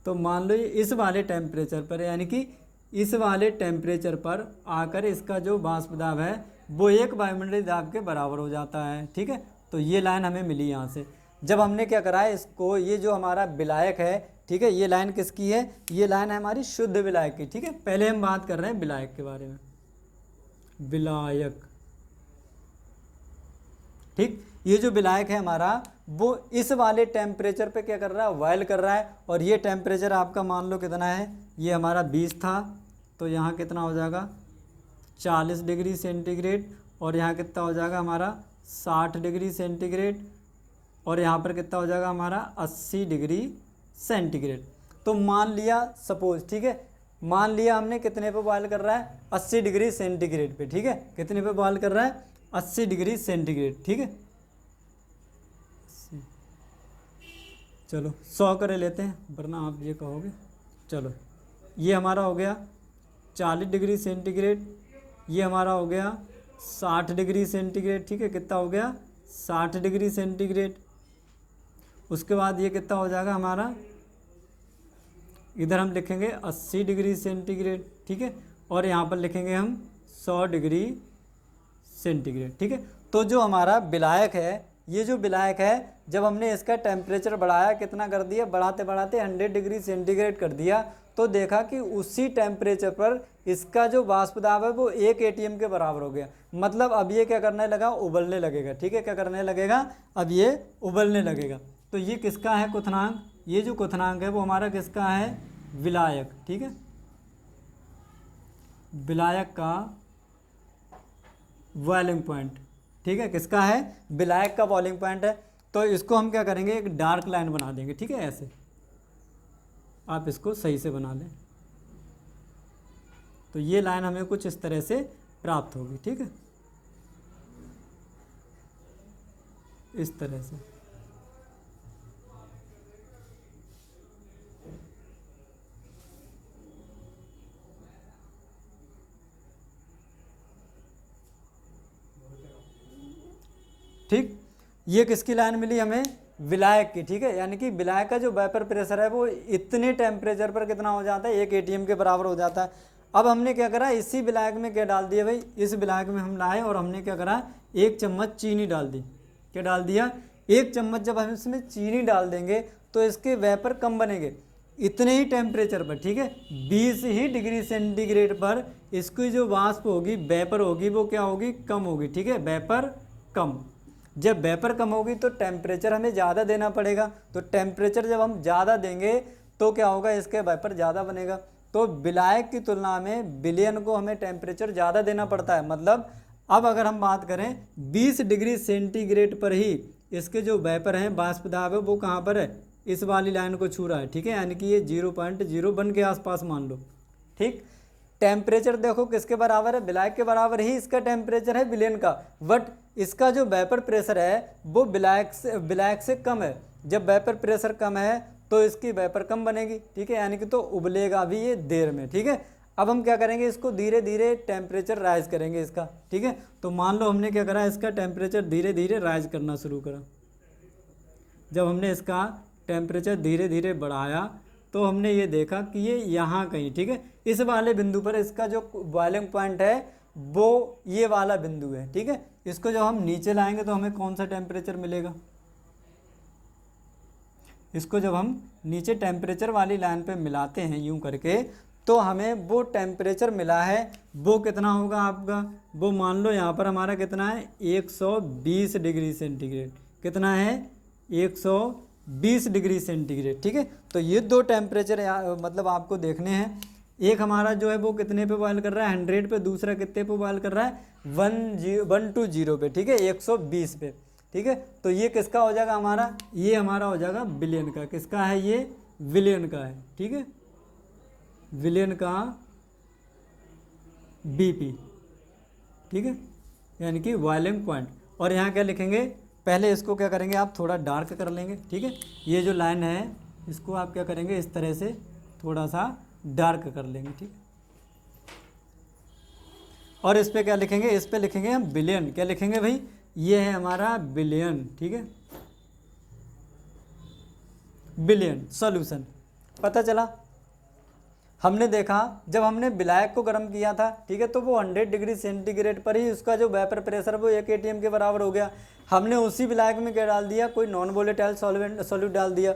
Speaker 1: तो मान लो ये इस वाले टेम्परेचर पर, यानी कि इस वाले टेम्परेचर पर आकर इसका जो वाष्प दाब है वो 1 वायुमंडलीय दाब के बराबर हो जाता है। ठीक है, तो ये लाइन हमें मिली यहाँ से। जब हमने क्या करा है, इसको, ये जो हमारा विलायक है, ठीक है, ये लाइन किसकी है, ये लाइन है हमारी शुद्ध विलायक की। ठीक है, पहले हम बात कर रहे हैं विलायक के बारे में, विलायक। ठीक, ये जो विलायक है हमारा वो इस वाले टेम्परेचर पे क्या कर रहा है, बॉयल कर रहा है, और ये टेम्परेचर आपका मान लो कितना है, ये हमारा 20 था, तो यहाँ कितना हो जाएगा 40 डिग्री सेंटीग्रेड, और यहाँ कितना हो जाएगा हमारा 60 डिग्री सेंटीग्रेड, और यहाँ पर कितना हो जाएगा हमारा 80 डिग्री सेंटीग्रेड। तो मान लिया सपोज, ठीक है, मान लिया हमने कितने पे बॉयल कर रहा है, 80 डिग्री सेंटीग्रेड पे, ठीक है, कितने पे बॉयल कर रहा है, 80 डिग्री सेंटीग्रेड, ठीक है। चलो 100 करे लेते हैं, वरना आप ये कहोगे। चलो ये हमारा हो गया 40 डिग्री सेंटीग्रेड, ये हमारा हो गया 60 डिग्री सेंटीग्रेड, ठीक है, कितना हो गया 60 डिग्री सेंटीग्रेड। उसके बाद ये कितना हो जाएगा हमारा, इधर हम लिखेंगे 80 डिग्री सेंटीग्रेड, ठीक है, और यहाँ पर लिखेंगे हम 100 डिग्री सेंटीग्रेड, ठीक है। तो जो हमारा विलायक है, ये जो विलायक है, जब हमने इसका टेम्परेचर बढ़ाया, कितना कर दिया, बढ़ाते बढ़ाते 100 डिग्री सेंटीग्रेड कर दिया, तो देखा कि उसी टेम्परेचर पर इसका जो वाष्प दाब है वो 1 ATM के बराबर हो गया। मतलब अब ये क्या करने लगा, उबलने लगेगा, ठीक है, क्या करने लगेगा, अब ये उबलने लगेगा। तो ये किसका है क्वथनांक, ये जो क्वथनांक है वो हमारा किसका है, विलायक, ठीक है, विलायक का बॉइलिंग पॉइंट, ठीक है, किसका है, विलायक का बॉइलिंग पॉइंट है। तो इसको हम क्या करेंगे, एक डार्क लाइन बना देंगे, ठीक है, ऐसे आप इसको सही से बना लें। तो ये लाइन हमें कुछ इस तरह से प्राप्त होगी, ठीक है, इस तरह से। ठीक, ये किसकी लाइन मिली हमें, विलायक की, ठीक है, यानी कि विलायक का जो वेपर प्रेशर है वो इतने टेम्परेचर पर कितना हो जाता है, 1 ATM के बराबर हो जाता है। अब हमने क्या करा, इसी विलायक में क्या डाल दिया भाई, इस विलायक में हम लाए और हमने क्या करा, 1 चम्मच चीनी डाल दी। क्या डाल दिया, 1 चम्मच। जब हम इसमें चीनी डाल देंगे तो इसके वेपर कम बनेंगे, इतने ही टेम्परेचर पर, ठीक है, 20 ही डिग्री सेंटीग्रेड पर इसकी जो वाष्प होगी, वेपर होगी, वो क्या होगी, कम होगी, ठीक है, वेपर कम। जब वेपर कम होगी तो टेम्परेचर हमें ज़्यादा देना पड़ेगा। तो टेम्परेचर जब हम ज़्यादा देंगे तो क्या होगा, इसके वेपर ज़्यादा बनेगा। तो विलायक की तुलना में विलयन को हमें टेम्परेचर ज़्यादा देना पड़ता है। मतलब अब अगर हम बात करें 20 डिग्री सेंटीग्रेड पर ही इसके जो वेपर हैं, वाष्प दाब है, वो कहाँ पर है, इस वाली लाइन को छू रहा है, ठीक है, यानी कि ये 0.01 के आसपास मान लो, ठीक। टेम्परेचर देखो किसके बराबर है, विलायक के बराबर ही इसका टेम्परेचर है विलयन का, बट इसका जो वेपर प्रेशर है वो विलायक से कम है। जब वेपर प्रेशर कम है तो इसकी वेपर कम बनेगी, ठीक है, यानी कि तो उबलेगा भी ये देर में, ठीक है। अब हम क्या करेंगे, इसको धीरे धीरे टेम्परेचर राइज करेंगे इसका, ठीक है। तो मान लो हमने क्या करा, इसका टेम्परेचर धीरे धीरे राइज करना शुरू करा। जब हमने इसका टेम्परेचर धीरे धीरे बढ़ाया तो हमने ये देखा कि ये यहाँ कहीं, ठीक है, इस वाले बिंदु पर इसका जो बॉइलिंग पॉइंट है वो ये वाला बिंदु है, ठीक है। इसको जब हम नीचे लाएंगे तो हमें कौन सा टेम्परेचर मिलेगा, इसको जब हम नीचे टेम्परेचर वाली लाइन पे मिलाते हैं यूं करके, तो हमें वो टेम्परेचर मिला है, वो कितना होगा आपका, वो मान लो यहाँ पर हमारा कितना है, 120 डिग्री सेंटीग्रेड। कितना है, 120 डिग्री सेंटीग्रेड, ठीक है। तो ये दो टेम्परेचर मतलब आपको देखने हैं। एक हमारा जो है वो कितने पे बॉयल कर रहा है, 100 पे, दूसरा कितने पे बॉयल कर रहा है, 120 पे, ठीक है, 120 पे, ठीक है। तो ये किसका हो जाएगा हमारा, ये हमारा हो जाएगा विलयन का। किसका है ये, विलयन का है, ठीक है, विलयन का BP, ठीक है, यानी कि बॉइलिंग पॉइंट। और यहाँ क्या लिखेंगे, पहले इसको क्या करेंगे, आप थोड़ा डार्क कर लेंगे, ठीक है। ये जो लाइन है इसको आप क्या करेंगे, इस तरह से थोड़ा सा डार्क कर लेंगे, ठीक है। और इस पे क्या लिखेंगे, इस पे लिखेंगे हम विलयन। क्या लिखेंगे भाई, ये है हमारा विलयन, ठीक है, विलयन सॉल्यूशन। पता चला, हमने देखा जब हमने विलायक को गर्म किया था, ठीक है, तो वो 100 डिग्री सेंटीग्रेड पर ही उसका जो वेपर प्रेशर वो 1 ATM के बराबर हो गया। हमने उसी विलायक में क्या डाल दिया, कोई नॉन वोलेटाइल सॉल्यूट डाल दिया,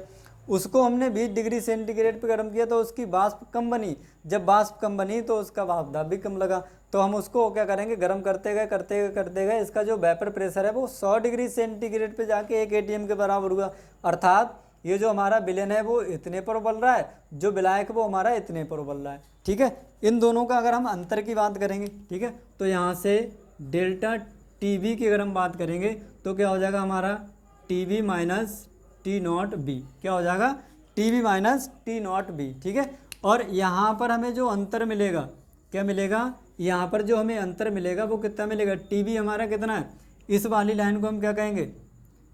Speaker 1: उसको हमने 20 डिग्री सेंटीग्रेड पे गर्म किया तो उसकी वाष्प कम बनी। जब वाष्प कम बनी तो उसका वाष्प दाब भी कम लगा। तो हम उसको क्या करेंगे, गर्म करते गए इसका जो वेपर प्रेशर है वो 100 डिग्री सेंटीग्रेड पे जाके 1 ATM के बराबर हुआ। अर्थात ये जो हमारा विलयन है वो इतने पर उबल रहा है, जो विलायक वो हमारा इतने पर उबल रहा है, ठीक है। इन दोनों का अगर हम अंतर की बात करेंगे, ठीक है, तो यहाँ से डेल्टा TB की अगर हम बात करेंगे तो क्या हो जाएगा हमारा, T V minus T not be, क्या हो जाएगा T V minus T not be, ठीक है। और यहाँ पर हमें जो अंतर मिलेगा, क्या मिलेगा, यहाँ पर जो हमें अंतर मिलेगा वो कितना मिलेगा, टी वी हमारा कितना है, इस वाली लाइन को हम क्या कहेंगे,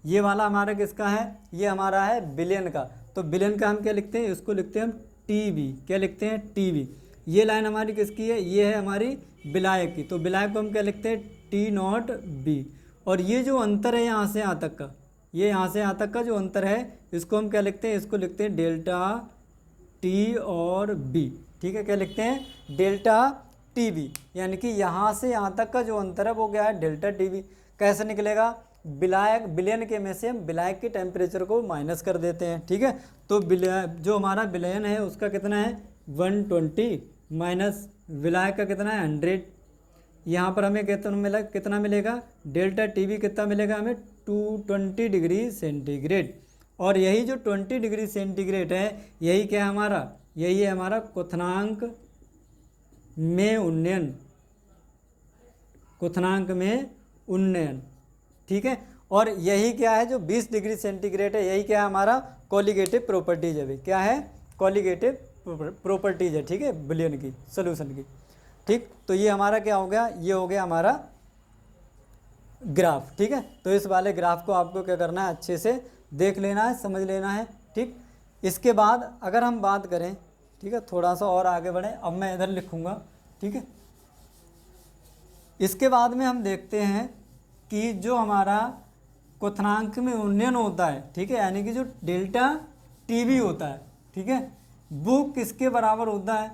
Speaker 1: ये वाला हमारा किसका है, ये हमारा है बिलियन का, तो बिलियन का हम क्या लिखते हैं, इसको लिखते हैं हम टी वी, क्या लिखते हैं टी वी। ये लाइन हमारी किसकी है, ये है हमारी विलायक की, तो विलायक को हम क्या लिखते हैं टी नॉट बी। और ये जो अंतर है यहाँ से यहाँ तक का, ये यहाँ से यहाँ तक का जो अंतर है इसको हम क्या लिखते हैं, इसको लिखते हैं डेल्टा टी और बी, ठीक है, क्या लिखते हैं डेल्टा टी बी। यानी कि यहाँ से यहाँ तक का जो अंतर है वो क्या है डेल्टा टी बी। कैसे निकलेगा, विलायक बिलियन के में से हम विलायक के टेम्परेचर को माइनस कर देते हैं, ठीक है। तो जो हमारा बिलियन है उसका कितना है 120 माइनस विलायक का कितना है 100, यहाँ पर हमें कितना मिलेगा डेल्टा टी बी कितना मिलेगा हमें 220 डिग्री सेंटीग्रेड। और यही जो 20 डिग्री सेंटीग्रेड है यही क्या है हमारा, यही है हमारा क्वथनांक में उन्नयन, क्वथनांक में उन्नयन, ठीक है। और यही क्या है जो 20 डिग्री सेंटीग्रेड है, यही क्या है हमारा कोलिगेटिव प्रॉपर्टीज है, क्या है कोलिगेटिव प्रॉपर्टीज है, ठीक है, बिलियन की सोल्यूशन की, ठीक। तो ये हमारा क्या हो गया, ये हो गया हमारा ग्राफ, ठीक है। तो इस वाले ग्राफ को आपको क्या करना है, अच्छे से देख लेना है, समझ लेना है, ठीक। इसके बाद अगर हम बात करें, ठीक है, थोड़ा सा और आगे बढ़ें, अब मैं इधर लिखूंगा, ठीक है। इसके बाद में हम देखते हैं कि जो हमारा क्वथनांक में उन्नयन होता है, ठीक है, यानी कि जो डेल्टा टी बी होता है, ठीक है, वो किसके बराबर होता है,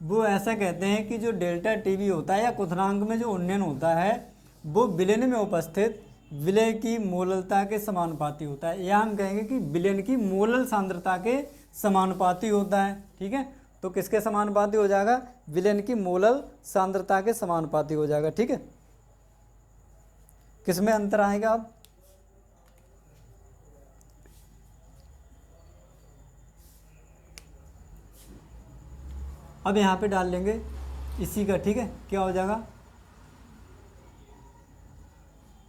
Speaker 1: वो ऐसा कहते हैं कि जो डेल्टा टी बी होता है या क्वथनांक में जो उन्नयन होता है वो विलयन में उपस्थित विलय की मोललता के समानुपाती होता है, या हम कहेंगे कि विलयन की मोलल सांद्रता के समानुपाती होता है, ठीक है। तो किसके समानुपाती हो जाएगा, विलयन की मोलल सांद्रता के समानुपाती हो जाएगा, ठीक है। किसमें अंतर आएगा अब यहाँ पे डाल लेंगे इसी का, ठीक है, क्या हो जाएगा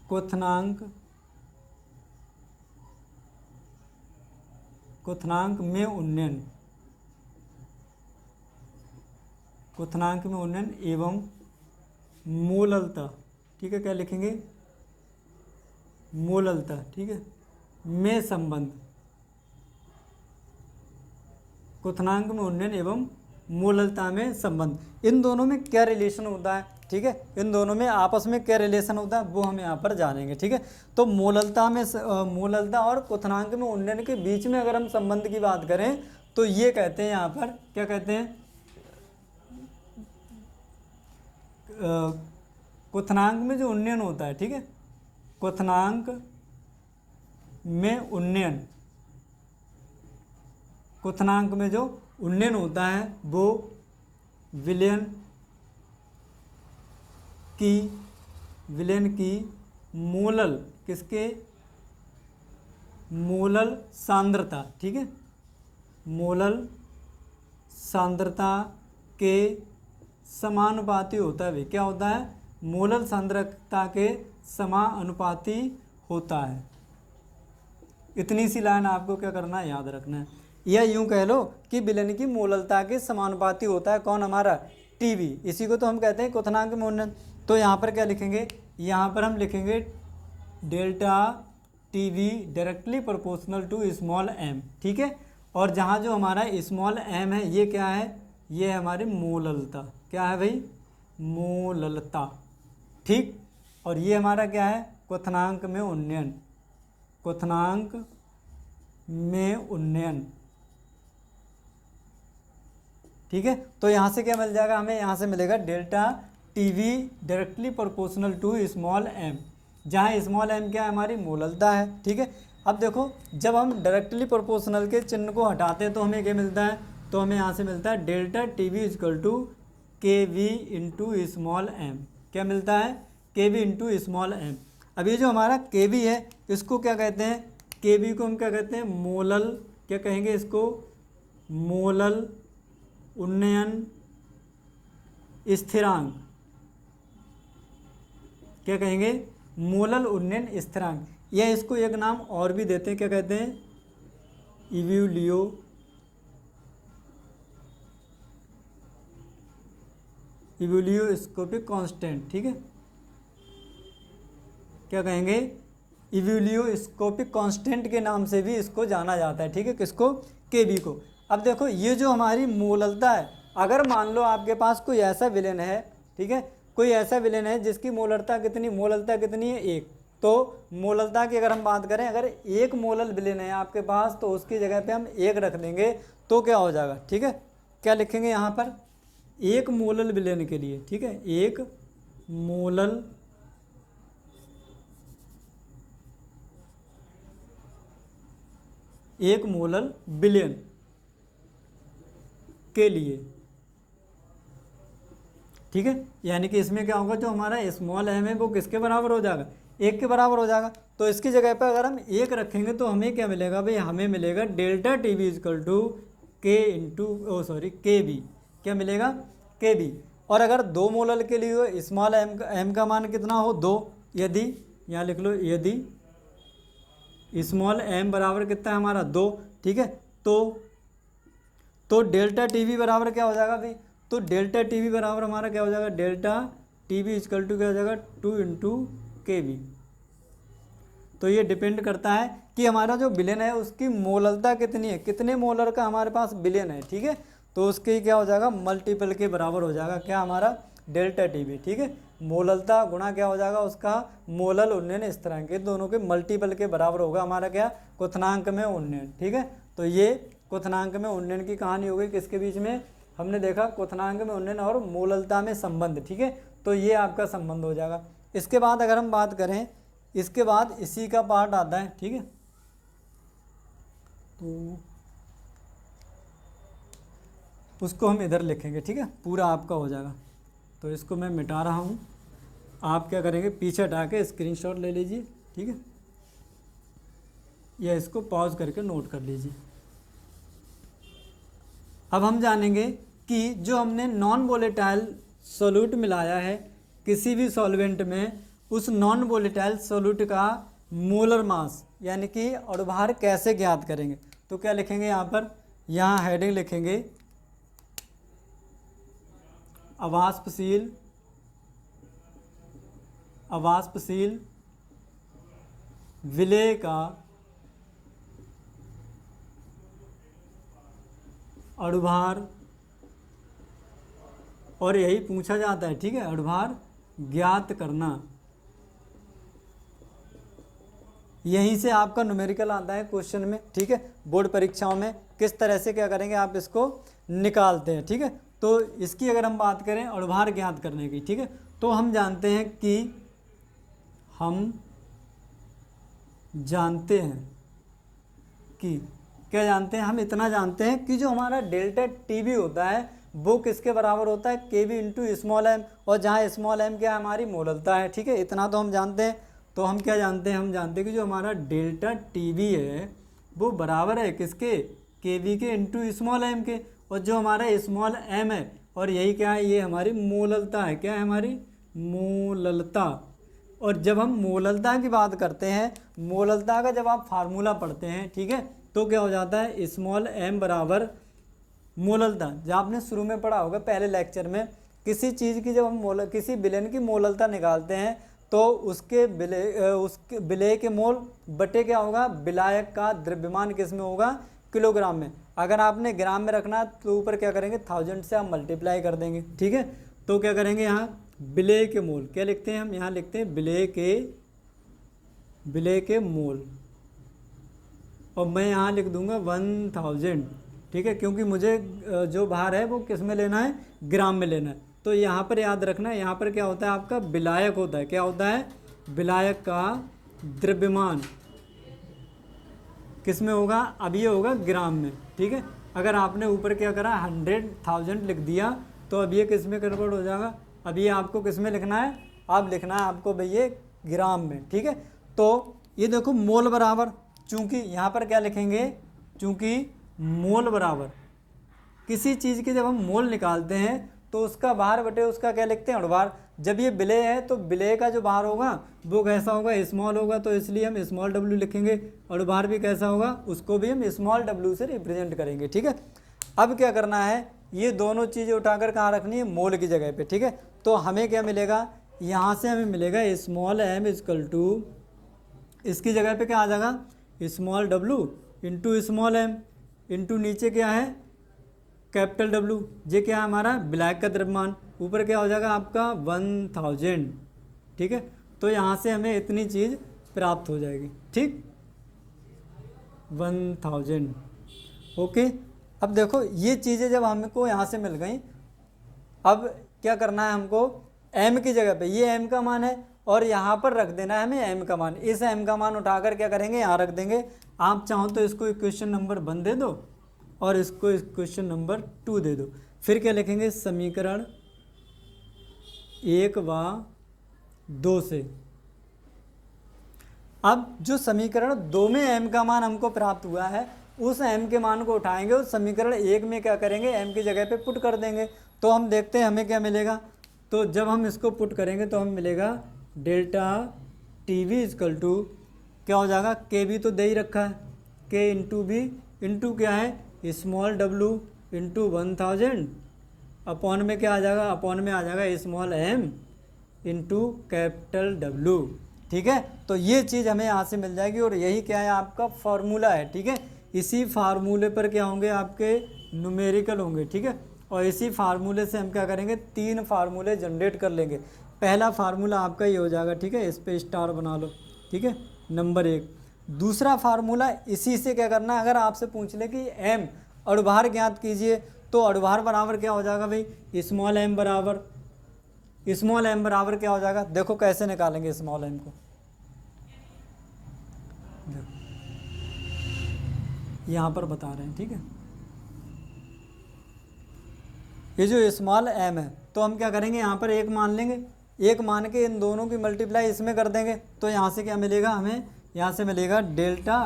Speaker 1: क्वथनांक में उन्नयन, क्वथनांक में उन्नयन एवं मोललता, ठीक है, क्या लिखेंगे मोललता, ठीक है, में संबंध, क्वथनांक में उन्नयन एवं मोललता में संबंध, इन दोनों में क्या रिलेशन होता है, ठीक है, इन दोनों में आपस में क्या रिलेशन होता है वो हम यहाँ पर जानेंगे, ठीक है। तो मोललता में मोललता और क्वथनांक में उन्नयन के बीच में अगर हम संबंध की बात करें तो ये कहते हैं यहाँ पर, क्या कहते हैं, क्वथनांक में जो उन्नयन होता है, ठीक है, क्वथनांक में उन्नयन, क्वथनांक में जो उन्नयन होता है वो विलयन की मोलल, किसके मोलल सांद्रता, ठीक है, मोलल सांद्रता के समानुपाती होता है, क्या होता है मोलल सांद्रता के समानुपाती होता है। इतनी सी लाइन आपको क्या करना है, याद रखना है, या यूं कह लो कि विलयन की मोललता के समानुपाती होता है कौन, हमारा टीवी, इसी को तो हम कहते हैं क्वथनांक में उन्नयन। तो यहाँ पर क्या लिखेंगे, यहाँ पर हम लिखेंगे delta TV directly proportional to small M, ठीक है। और जहाँ जो हमारा स्मॉल एम है ये क्या है, ये है हमारी मोललता, क्या है भाई मोललता, ठीक। और ये हमारा क्या है क्वथनांक में उन्नयन, क्वथनांक में उन्नयन, ठीक है। तो यहाँ से क्या मिल जाएगा हमें, यहाँ से मिलेगा delta TV directly proportional to small M, जहाँ स्मॉल एम क्या है हमारी मोललता है, ठीक है। अब देखो जब हम डायरेक्टली प्रोपोर्शनल के चिन्ह को हटाते हैं तो हमें क्या मिलता है, तो हमें यहाँ से मिलता है डेल्टा टीवी इजकल टू के वी इंटू स्मॉल एम, क्या मिलता है के वी इंटू स्मॉल एम। अब ये जो हमारा के वी है इसको क्या कहते हैं, के वी को हम क्या कहते हैं मोलल, क्या कहेंगे इसको मोलल उन्नयन स्थिरांक, क्या कहेंगे मोलल उन्नयन स्थिरांक। या इसको एक नाम और भी देते हैं, क्या कहते हैं, इवोल्यूस्कोपिक कांस्टेंट, ठीक है, क्या कहेंगे, इवोल्यूस्कोपिक कांस्टेंट के नाम से भी इसको जाना जाता है, ठीक है, किसको, केबी को। अब देखो ये जो हमारी मोललता है, अगर मान लो आपके पास कोई ऐसा विलेन है, ठीक है, कोई ऐसा विलेन है जिसकी मोललता कितनी है, एक, तो मोललता की अगर हम बात करें, अगर एक मोलल विलेन है आपके पास तो उसकी जगह पे हम एक रख देंगे तो क्या हो जाएगा, ठीक है, क्या लिखेंगे यहाँ पर, एक मोलल विलेन के लिए, ठीक है, एक मोलल विलेन के लिए, ठीक है, यानी कि इसमें क्या होगा, जो हमारा स्मॉल एम है वो किसके बराबर हो जाएगा, एक के बराबर हो जाएगा। तो इसकी जगह पर अगर हम एक रखेंगे तो हमें क्या मिलेगा भाई, हमें मिलेगा delta T B is equal to K B, क्या मिलेगा, के बी। और अगर 2 मोलल के लिए हो, स्मॉल एम का मान कितना हो, 2, यदि यहाँ लिख लो, यदि स्मॉल एम बराबर कितना है हमारा 2, ठीक है, तो डेल्टा टी बी बराबर क्या हो जाएगा भाई, तो डेल्टा टी बी बराबर हमारा क्या हो जाएगा, delta T B is equal to क्या हो जाएगा, 2 इंटू के बी। तो ये डिपेंड करता है कि हमारा जो विलेन है उसकी मोललता कितनी है, कितने मोलर का हमारे पास विलेन है, ठीक है, तो उसके क्या हो जाएगा, मल्टीपल के बराबर हो जाएगा क्या हमारा, डेल्टा टी बी, ठीक है, मोललता गुणा क्या हो जाएगा उसका मोलल उन्नयन स्थिरांक, दोनों के मल्टीपल के बराबर होगा हमारा क्या, क्वथनांक में उन्नयन, ठीक है। तो ये क्वथनांक में उन्नयन की कहानी हो गई, किसके बीच में, हमने देखा क्वथनांक में उन्नयन और मोललता में संबंध, ठीक है, तो ये आपका संबंध हो जाएगा। इसके बाद अगर हम बात करें, इसके बाद इसी का पार्ट आता है, ठीक है, तो उसको हम इधर लिखेंगे, ठीक है, पूरा आपका हो जाएगा। तो इसको मैं मिटा रहा हूँ, आप क्या करेंगे, पीछे हटा के स्क्रीनशॉट ले लीजिए, ठीक है, या इसको पॉज करके नोट कर लीजिए। अब हम जानेंगे कि जो हमने नॉन वोलेटाइल सोल्यूट मिलाया है किसी भी सॉल्वेंट में, उस नॉन वोलेटाइल सोल्यूट का मोलर मास यानी कि अणुभार कैसे ज्ञात करेंगे। तो क्या लिखेंगे यहाँ पर, यहाँ हेडिंग लिखेंगे अवाष्पशील विलेय का अणुभार, और यही पूछा जाता है, ठीक है, अणुभार ज्ञात करना। यहीं से आपका न्यूमेरिकल आता है क्वेश्चन में, ठीक है, बोर्ड परीक्षाओं में किस तरह से क्या करेंगे आप इसको निकालते हैं, ठीक है। तो इसकी अगर हम बात करें अणुभार ज्ञात करने की, ठीक है, तो हम जानते हैं कि क्या जानते हैं, हम इतना जानते हैं कि जो हमारा डेल्टा टी बी होता है वो किसके बराबर होता है, के बी इंटू स्मॉल एम, और जहाँ स्मॉल एम क्या हमारी मोललता है, ठीक है, इतना तो हम जानते हैं। तो हम क्या जानते हैं, हम जानते हैं कि जो हमारा डेल्टा टी बी है वो बराबर है किसके, के बी के इंटू स्मॉल एम के, और जो हमारा स्मॉल एम है और यही क्या है, ये हमारी मोललता है, क्या है हमारी मोललता। और जब हम मोललता की बात करते हैं, मोललता का जब आप फार्मूला पढ़ते हैं, ठीक है, तो क्या हो जाता है, स्मॉल एम बराबर मोललता। जब आपने शुरू में पढ़ा होगा पहले लेक्चर में, किसी चीज़ की जब हम किसी विलेन की मोललता निकालते हैं तो उसके विलेय के मोल बटे क्या होगा, विलायक का द्रव्यमान किस में होगा, किलोग्राम में। अगर आपने ग्राम में रखना है तो ऊपर क्या करेंगे, 1000 से आप मल्टीप्लाई कर देंगे, ठीक है। तो क्या करेंगे, यहाँ विलेय के मोल क्या लिखते हैं हम, यहाँ लिखते हैं विलेय के मोल, और मैं यहाँ लिख दूंगा 1000, ठीक है, क्योंकि मुझे जो भार है वो किस में लेना है, ग्राम में लेना है। तो यहाँ पर याद रखना है, यहाँ पर क्या होता है आपका विलायक होता है, क्या होता है, विलायक का द्रव्यमान किस में होगा, अब ये होगा ग्राम में, ठीक है। अगर आपने ऊपर क्या करा 100,000 लिख दिया तो अब ये किस में कन्वर्ट हो जाएगा, अब ये आपको किस में लिखना है, अब लिखना है आपको भैया ग्राम में, ठीक है। तो ये देखो मोल बराबर, चूंकि यहाँ पर क्या लिखेंगे, चूंकि मोल बराबर किसी चीज़ के जब हम मोल निकालते हैं तो उसका बाहर बटे उसका क्या लिखते हैं, अणुभार। जब ये विलेय है तो विलेय का जो बाहर होगा वो कैसा होगा, स्मॉल होगा, तो इसलिए हम स्मॉल डब्ल्यू लिखेंगे। अणुभार भी कैसा होगा, उसको भी हम स्मॉल डब्ल्यू से रिप्रेजेंट करेंगे, ठीक है। अब क्या करना है, ये दोनों चीज़ें उठाकर कहाँ रखनी है, मोल की जगह पे, ठीक है। तो हमें क्या मिलेगा, यहाँ से हमें मिलेगा स्मॉल एम इजकल टू, इसकी जगह पे क्या आ जाएगा, small W into small M into नीचे क्या है, कैपिटल डब्लू। ये क्या है हमारा ब्लैक का द्रव्यमान, ऊपर क्या हो जाएगा आपका 1000, ठीक है। तो यहाँ से हमें इतनी चीज़ प्राप्त हो जाएगी, ठीक, 1000। ओके, अब देखो ये चीज़ें जब हमको यहाँ से मिल गई, अब क्या करना है हमको, m की जगह पे ये m का मान है और यहाँ पर रख देना है हमें m का मान। इस m का मान उठाकर क्या करेंगे, यहाँ रख देंगे। आप चाहो तो इसको इक्वेशन नंबर 1 दे दो और इसको इक्वेशन नंबर 2 दे दो। फिर क्या लिखेंगे, समीकरण 1 व 2 से। अब जो समीकरण 2 में m का मान हमको प्राप्त हुआ है, उस m के मान को उठाएंगे और समीकरण 1 में क्या करेंगे, m की जगह पे पुट कर देंगे। तो हम देखते हैं हमें क्या मिलेगा। तो जब हम इसको पुट करेंगे तो हमें मिलेगा delta T V is equal to क्या हो जाएगा, के बी तो दे ही रखा है, के इंटू बी इंटू क्या है स्मॉल डब्लू इंटू 1000 अपॉन में क्या आ जाएगा, अपॉन में आ जाएगा small M into capital W, ठीक है। तो ये चीज़ हमें यहाँ से मिल जाएगी और यही क्या है आपका फार्मूला है, ठीक है। इसी फार्मूले पर क्या होंगे आपके न्यूमेरिकल होंगे, ठीक है। और इसी फार्मूले से हम क्या करेंगे, 3 फार्मूले जनरेट कर लेंगे। पहला फार्मूला आपका ये हो जाएगा, ठीक है, इस पर स्टार बना लो, ठीक है, नंबर 1। दूसरा फार्मूला इसी से क्या करना है, अगर आपसे पूछ ले कि m अणुभार ज्ञात कीजिए, तो अणुभार बराबर क्या हो जाएगा भाई, स्मॉल m बराबर, स्मॉल m बराबर क्या हो जाएगा, देखो कैसे निकालेंगे स्मॉल m को, यहाँ पर बता रहे हैं, ठीक है। ये जो स्मॉल m है तो हम क्या करेंगे, यहाँ पर 1 मान लेंगे, 1 मान के इन दोनों की मल्टीप्लाई इसमें कर देंगे। तो यहाँ से क्या मिलेगा हमें, यहाँ से मिलेगा डेल्टा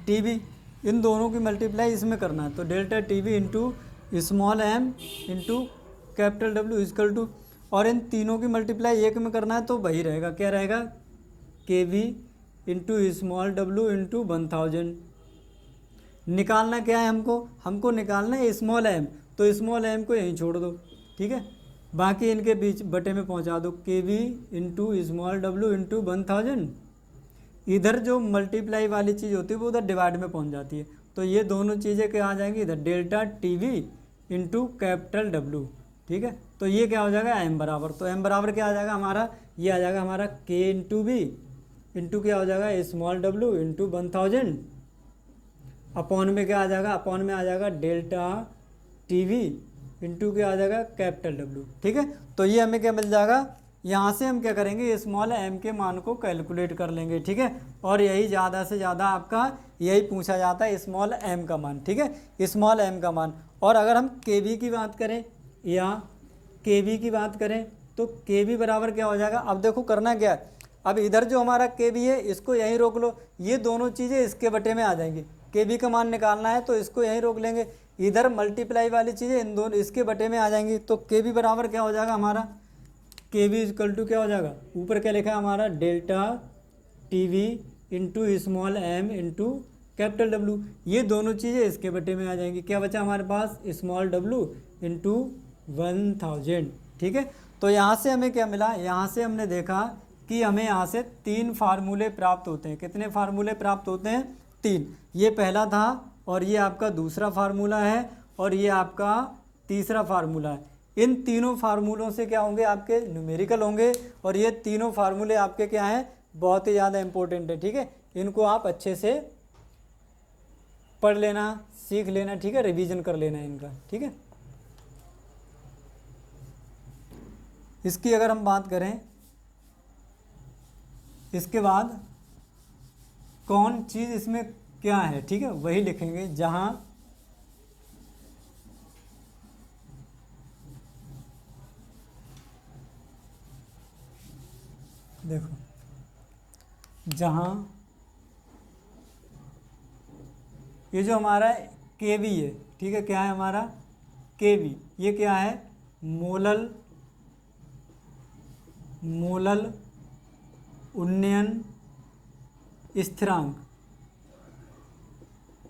Speaker 1: टी वी, इन दोनों की मल्टीप्लाई इसमें करना है। तो delta T V into small M into capital W is equal to, और इन तीनों की मल्टीप्लाई 1 में करना है तो वही रहेगा, क्या रहेगा, K V into small W into 1000। निकालना क्या है हमको निकालना है स्मॉल एम, तो स्मॉल एम को यहीं छोड़ दो, ठीक है। बाकी इनके बीच बटे में पहुंचा दो, K V into small W into 1000। इधर जो मल्टीप्लाई वाली चीज़ होती है वो उधर डिवाइड में पहुंच जाती है। तो ये दोनों चीज़ें क्या आ जाएंगी इधर, delta T V into capital W, ठीक है। तो ये क्या हो जाएगा m बराबर, तो m बराबर क्या आ जाएगा हमारा, ये आ जाएगा हमारा k इंटू बी इंटू क्या हो जाएगा स्मॉल w इंटू 1000 अपॉन में क्या आ जाएगा, अपॉन में आ जाएगा डेल्टा टी वी इंटू क्या आ जाएगा कैपिटल W, ठीक है। तो ये हमें क्या मिल जाएगा, यहाँ से हम क्या करेंगे, स्मॉल m के मान को कैलकुलेट कर लेंगे, ठीक है। और यही ज़्यादा से ज़्यादा आपका यही पूछा जाता है, स्मॉल m का मान, ठीक है, स्मॉल m का मान। और अगर हम kb की बात करें या kb की बात करें तो kb बराबर क्या हो जाएगा। अब देखो करना क्या है, अब इधर जो हमारा kb है इसको यहीं रोक लो, ये दोनों चीज़ें इसके बटे में आ जाएंगी। kb का मान निकालना है तो इसको यहीं रोक लेंगे, इधर मल्टीप्लाई वाली चीज़ें इन दोनों इसके बटे में आ जाएंगी। तो kb बराबर क्या हो जाएगा हमारा, kb इक्वल टू क्या हो जाएगा, ऊपर क्या लिखा है हमारा delta T V into small M into capital W, ये दोनों चीज़ें इसके बटे में आ जाएंगी। क्या बचा हमारे पास, स्मॉल w इंटू 1000, ठीक है। तो यहाँ से हमें क्या मिला, यहाँ से हमने देखा कि हमें यहाँ से 3 फार्मूले प्राप्त होते हैं। कितने फार्मूले प्राप्त होते हैं, 3। ये पहला था और ये आपका दूसरा फार्मूला है और ये आपका तीसरा फार्मूला है। इन तीनों फार्मूलों से क्या होंगे, आपके न्यूमेरिकल होंगे और ये तीनों फार्मूले आपके क्या हैं, बहुत ही ज़्यादा इंपॉर्टेंट है, ठीक है। इनको आप अच्छे से पढ़ लेना, सीख लेना, ठीक है, रिवीजन कर लेना इनका, ठीक है। इसकी अगर हम बात करें, इसके बाद कौन चीज़ इसमें क्या है, ठीक है, वही लिखेंगे। जहाँ देखो, जहाँ ये जो हमारा के वी है, ठीक है, क्या है हमारा के वी, ये क्या है मोलल उन्नयन स्थिरांक,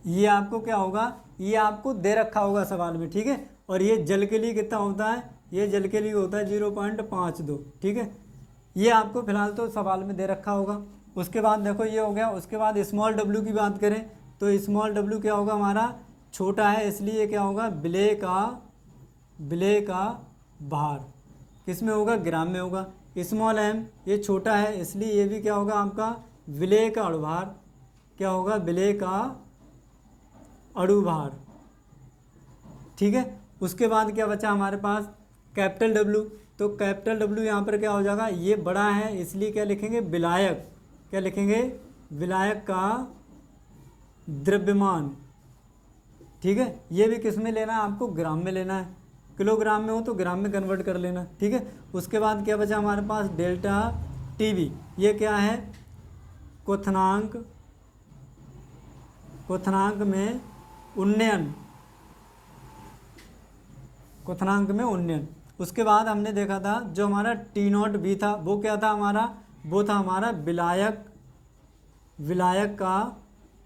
Speaker 1: ये आपको क्या होगा, ये आपको दे रखा होगा सवाल में, ठीक है। और ये जल के लिए कितना होता है, ये जल के लिए होता है 0.52, ठीक है। ये आपको फिलहाल तो सवाल में दे रखा होगा। उसके बाद देखो ये हो गया। उसके बाद स्मॉल डब्ल्यू की बात करें तो स्मॉल डब्ल्यू क्या होगा हमारा, छोटा है, इसलिए क्या होगा, विलेय का भार किस में होगा, ग्राम में होगा। स्मॉल एम ये छोटा है, इसलिए ये भी क्या होगा आपका विलेय का अणुभार, क्या होगा, विलेय का अणुभार, ठीक है। उसके बाद क्या बचा हमारे पास, कैपिटल डब्ल्यू। तो कैपिटल डब्ल्यू यहाँ पर क्या हो जाएगा, ये बड़ा है इसलिए क्या लिखेंगे, विलायक, क्या लिखेंगे, विलायक का द्रव्यमान, ठीक है। ये भी किस में लेना है आपको, ग्राम में लेना है। किलोग्राम में हो तो ग्राम में कन्वर्ट कर लेना, ठीक है। उसके बाद क्या बचा हमारे पास, डेल्टा टीवी, ये क्या है, क्वथनांक में उन्नयन, क्वथनांक में उन्नयन। उसके बाद हमने देखा था जो हमारा टी नॉट बी था वो क्या था हमारा, वो था हमारा विलायक का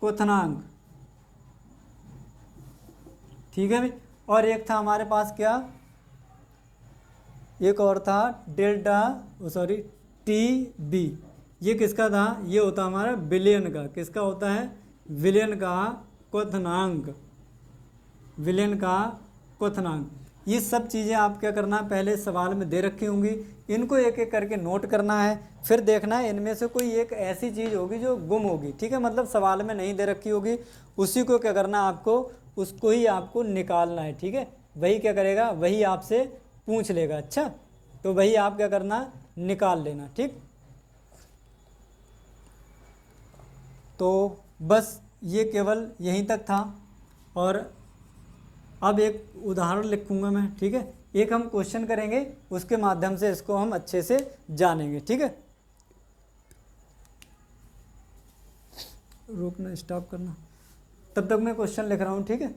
Speaker 1: क्वथनांक, ठीक है भाई। और एक था हमारे पास क्या, एक और था डेल्टा टी बी, ये किसका था, ये होता हमारा विलयन का, किसका होता है, विलयन का क्वथनांक, विलयन का क्वथनांक। ये सब चीज़ें आप क्या करना है, पहले सवाल में दे रखी होंगी, इनको एक एक करके नोट करना है। फिर देखना है इनमें से कोई एक ऐसी चीज़ होगी जो गुम होगी, ठीक है, मतलब सवाल में नहीं दे रखी होगी, उसी को क्या करना है आपको, उसको ही आपको निकालना है, ठीक है। वही क्या करेगा, वही आपसे पूछ लेगा, अच्छा, तो वही आप क्या करना, निकाल लेना, ठीक। तो बस ये केवल यहीं तक था। और अब एक उदाहरण लिखूंगा मैं, ठीक है, एक हम क्वेश्चन करेंगे, उसके माध्यम से इसको हम अच्छे से जानेंगे, ठीक है। रोकना, स्टॉप करना, तब तक मैं क्वेश्चन लिख रहा हूँ, ठीक है।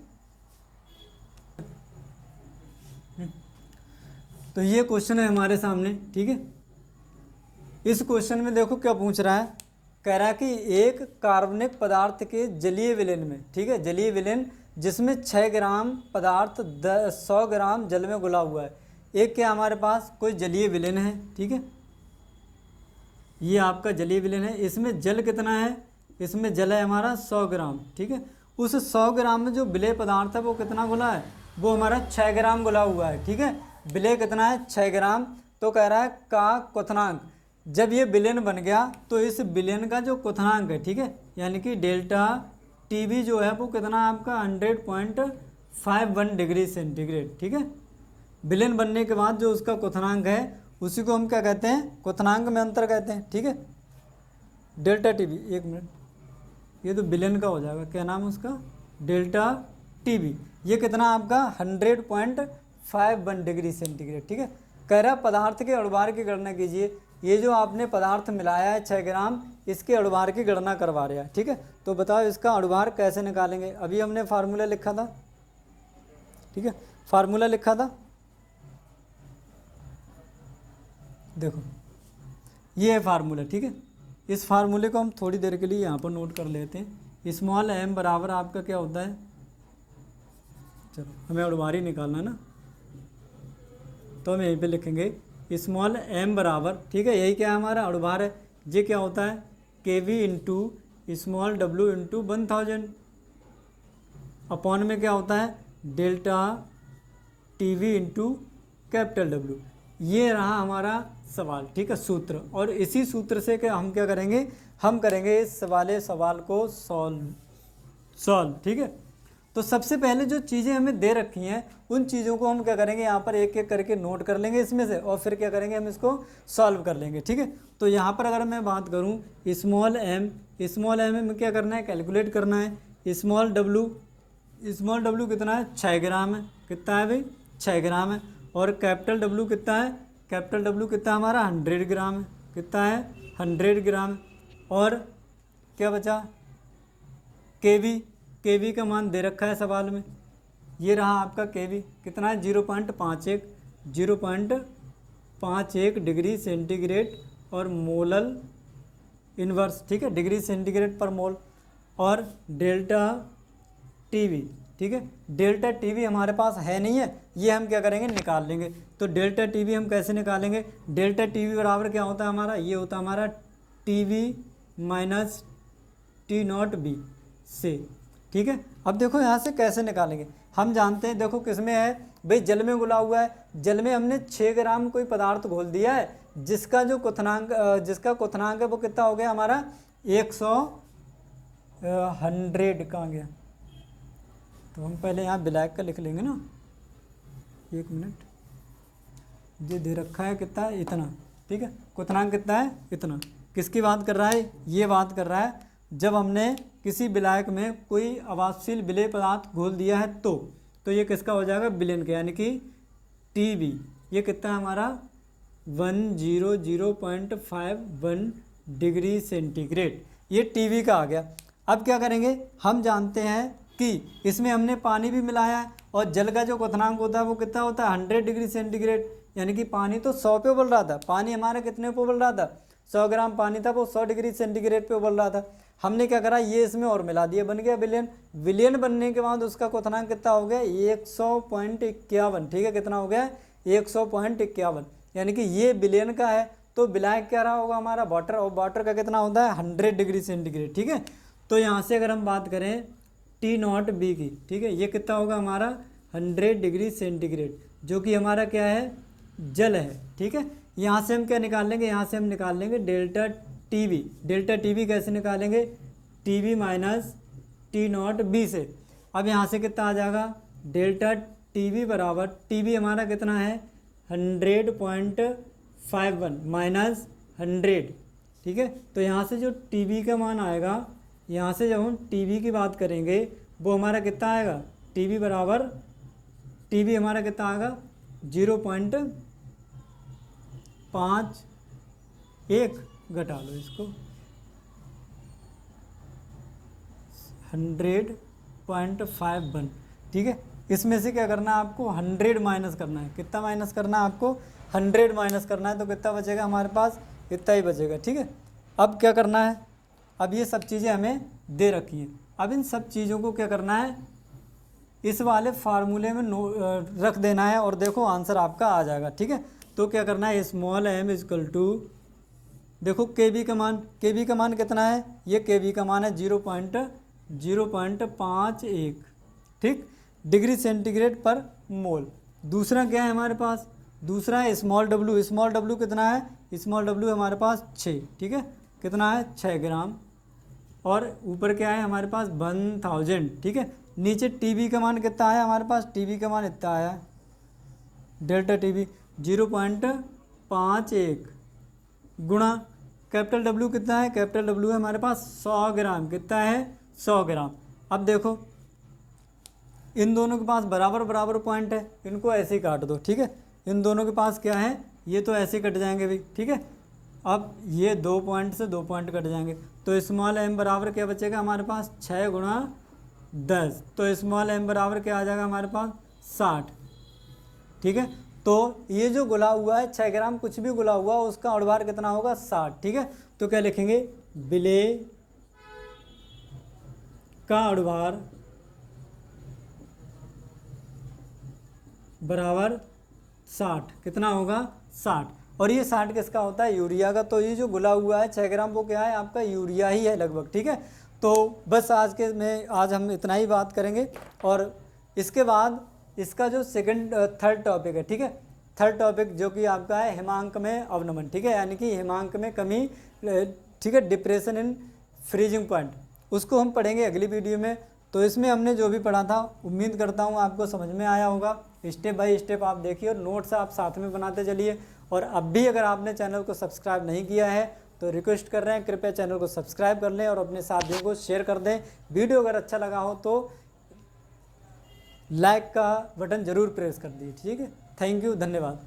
Speaker 1: तो ये क्वेश्चन है हमारे सामने, ठीक है। इस क्वेश्चन में देखो क्या पूछ रहा है, कह रहा है कि एक कार्बनिक पदार्थ के जलीय विलयन में, ठीक है, जलीय विलयन जिसमें 6 ग्राम पदार्थ 100 ग्राम जल में घुला हुआ है। एक क्या हमारे पास कोई जलीय विलयन है, ठीक है, ये आपका जलीय विलयन है, इसमें जल कितना है, इसमें जल है हमारा 100 ग्राम, ठीक है। उस 100 ग्राम में जो विलेय पदार्थ है वो कितना घुला है, वो हमारा 6 ग्राम घुला हुआ है, ठीक है। विलेय कितना है, 6 ग्राम। तो कह रहा है का क्वथनांक, जब ये विलयन बन गया तो इस विलयन का जो क्वथनांक है, ठीक है, यानी कि डेल्टा टीबी जो है वो कितना आपका 100.51 डिग्री सेंटीग्रेड, ठीक है। विलयन बनने के बाद जो उसका क्वथनांक है उसी को हम क्या कहते हैं, क्वथनांक में अंतर कहते हैं, ठीक है। डेल्टा टीबी, एक मिनट, ये तो विलयन का हो जाएगा, क्या नाम है उसका, डेल्टा टीबी, ये कितना आपका 100.51 डिग्री सेंटीग्रेड, ठीक है। कह रहा पदार्थ के अणुभार की गणना कीजिए, ये जो आपने पदार्थ मिलाया है 6 ग्राम, इसके अणुभार की गणना करवा रहा है, ठीक है। तो बताओ इसका अणुभार कैसे निकालेंगे, अभी हमने फार्मूला लिखा था, ठीक है, फार्मूला लिखा था, देखो ये है फार्मूला, ठीक है। इस फार्मूले को हम थोड़ी देर के लिए यहाँ पर नोट कर लेते हैं। स्मॉल एम बराबर आपका क्या होता है, चलो हमें अणुभार ही निकालना है ना, तो हम यहीं पे लिखेंगे स्मॉल एम बराबर, ठीक है, यही क्या है हमारा अणुभार है, ये क्या होता है KV into small W into 1000 upon में क्या होता है delta T V into capital W. ये रहा हमारा सवाल, ठीक है, सूत्र। और इसी सूत्र से हम क्या करेंगे, हम करेंगे इस सवाल को सॉल्व, ठीक है। तो सबसे पहले जो चीज़ें हमें दे रखी हैं उन चीज़ों को हम क्या करेंगे, यहाँ पर एक एक करके नोट कर लेंगे इसमें से, और फिर क्या करेंगे, हम इसको सॉल्व कर लेंगे, ठीक है। तो यहाँ पर अगर मैं बात करूँ स्मॉल एम में क्या करना है, कैलकुलेट करना है। स्मॉल डब्ल्यू कितना है, 6 ग्राम है, कितना है भाई, 6 ग्राम है। और कैपिटल डब्ल्यू कितना है, कैपिटल डब्ल्यू कितना हमारा 100 ग्राम है, कितना है 100 ग्राम। और क्या बचा केवी का मान दे रखा है सवाल में, ये रहा आपका केवी कितना है 0.51 0.51 डिग्री सेंटीग्रेड और मोलल इन्वर्स, ठीक है, डिग्री सेंटीग्रेड पर मोल। और डेल्टा टीवी, ठीक है, डेल्टा टीवी हमारे पास है नहीं है, ये हम क्या करेंगे निकाल लेंगे। तो डेल्टा टीवी हम कैसे निकालेंगे? डेल्टा टीवी बराबर क्या होता है हमारा? ये होता है हमारा TV minus T not be से, ठीक है। अब देखो यहाँ से कैसे निकालेंगे, हम जानते हैं, देखो किसमें है भाई, जल में घुला हुआ है। जल में हमने 6 ग्राम कोई पदार्थ घोल दिया है, जिसका जो क्वथनांक है वो कितना हो गया हमारा 100 कहाँ गया, तो हम पहले यहाँ ब्लैक का लिख लेंगे ना, 1 मिनट, ये दे रखा है कितना है, इतना, ठीक है, क्वथनांक कितना है, इतना। किसकी बात कर रहा है? ये बात कर रहा है जब हमने किसी विलायक में कोई अवाष्पशील विलेय पदार्थ घोल दिया है तो ये किसका हो जाएगा? विलयन का, यानी कि टीबी। ये कितना है हमारा 100.51 डिग्री सेंटीग्रेड, ये टीवी का आ गया। अब क्या करेंगे, हम जानते हैं कि इसमें हमने पानी भी मिलाया है और जल का जो क्वथनांक होता है वो कितना होता है 100 डिग्री सेंटीग्रेड, यानी कि पानी तो 100 पे उबल रहा था। पानी हमारा कितने पे उबल रहा था? 100 ग्राम पानी था, वो 100 डिग्री सेंटीग्रेड पे उबल रहा था। हमने क्या करा, ये इसमें और मिला दिया, बन गया विलयन। विलयन बनने के बाद उसका क्वथनांक कितना हो गया 100.51, ठीक है, कितना हो गया 100.51, यानी कि ये विलयन का है। तो विलायक क्या रहा होगा हमारा वाटर, और वाटर का कितना होता है 100 डिग्री सेंटीग्रेड, ठीक है। तो यहाँ से अगर हम बात करें टी नॉट बी की, ठीक है, ये कितना होगा हमारा 100 डिग्री सेंटीग्रेड, जो कि हमारा क्या है जल है, ठीक है। यहाँ से हम क्या निकाल लेंगे, यहाँ से हम निकाल लेंगे डेल्टा टीवी। डेल्टा टीवी कैसे निकालेंगे? TV minus T not be से। अब यहाँ से कितना आ जाएगा डेल्टा टीवी बराबर, टीवी हमारा कितना है 100.51 माइनस 100, ठीक है। तो यहाँ से जो टीवी का मान आएगा, यहाँ से जब हम टीवी की बात करेंगे वो हमारा कितना आएगा, टीवी बराबर, टीवी हमारा कितना आएगा 0.51, घटा लो इसको 100.51, ठीक है। इसमें से क्या करना है आपको 100 माइनस करना है। कितना माइनस करना है आपको 100 माइनस करना है, तो कितना बचेगा हमारे पास, इतना ही बचेगा, ठीक है। अब क्या करना है, अब ये सब चीज़ें हमें दे रखी हैं, अब इन सब चीज़ों को क्या करना है इस वाले फार्मूले में रख देना है, और देखो आंसर आपका आ जाएगा, ठीक है। तो क्या करना है, स्मॉल m इक्वल टू, देखो kb का मान, kb का मान कितना है, ये kb का मान है 0.51, ठीक, डिग्री सेंटीग्रेड पर मोल। दूसरा क्या है हमारे पास, दूसरा है स्मॉल w। स्मॉल w कितना है, स्मॉल w हमारे पास 6, ठीक है, कितना है 6 ग्राम, और ऊपर क्या है हमारे पास 1000, ठीक है। नीचे टीवी का मान कितना है हमारे पास, टीवी का मान इतना आया है, डेल्टा टीवी 0.51 गुणा कैपिटल W कितना है, कैपिटल W है हमारे पास 100 ग्राम, कितना है 100 ग्राम। अब देखो इन दोनों के पास बराबर बराबर पॉइंट है, इनको ऐसे ही काट दो, ठीक है। इन दोनों के पास क्या है, ये तो ऐसे कट जाएंगे भी, ठीक है। अब ये 2 पॉइंट से 2 पॉइंट कट जाएंगे, तो स्मॉल m बराबर क्या बचेगा हमारे पास 6 गुणा 10, तो स्मॉल m बराबर क्या आ जाएगा हमारे पास 60, ठीक है। तो ये जो गुला हुआ है 6 ग्राम कुछ भी गुला हुआ उसका अणुभार कितना होगा 60, ठीक है। तो क्या लिखेंगे, विलेय का अणुभार बराबर 60, कितना होगा 60, और ये 60 किसका होता है यूरिया का। तो ये जो गुला हुआ है 6 ग्राम वो क्या है आपका यूरिया ही है लगभग, ठीक है। तो बस आज हम इतना ही बात करेंगे, और इसके बाद इसका जो थर्ड टॉपिक है, ठीक है, थर्ड टॉपिक जो कि आपका है हिमांक में अवनमन, ठीक है, यानी कि हिमांक में कमी, ठीक है, डिप्रेशन इन फ्रीजिंग पॉइंट, उसको हम पढ़ेंगे अगली वीडियो में। तो इसमें हमने जो भी पढ़ा था उम्मीद करता हूँ आपको समझ में आया होगा। स्टेप बाय स्टेप आप देखिए और नोट्स आप साथ में बनाते चलिए। और अब भी अगर आपने चैनल को सब्सक्राइब नहीं किया है तो रिक्वेस्ट कर रहे हैं कृपया चैनल को सब्सक्राइब कर लें और अपने साथियों को शेयर कर दें। वीडियो अगर अच्छा लगा हो तो लाइक का बटन ज़रूर प्रेस कर दीजिए, ठीक है। थैंक यू, धन्यवाद।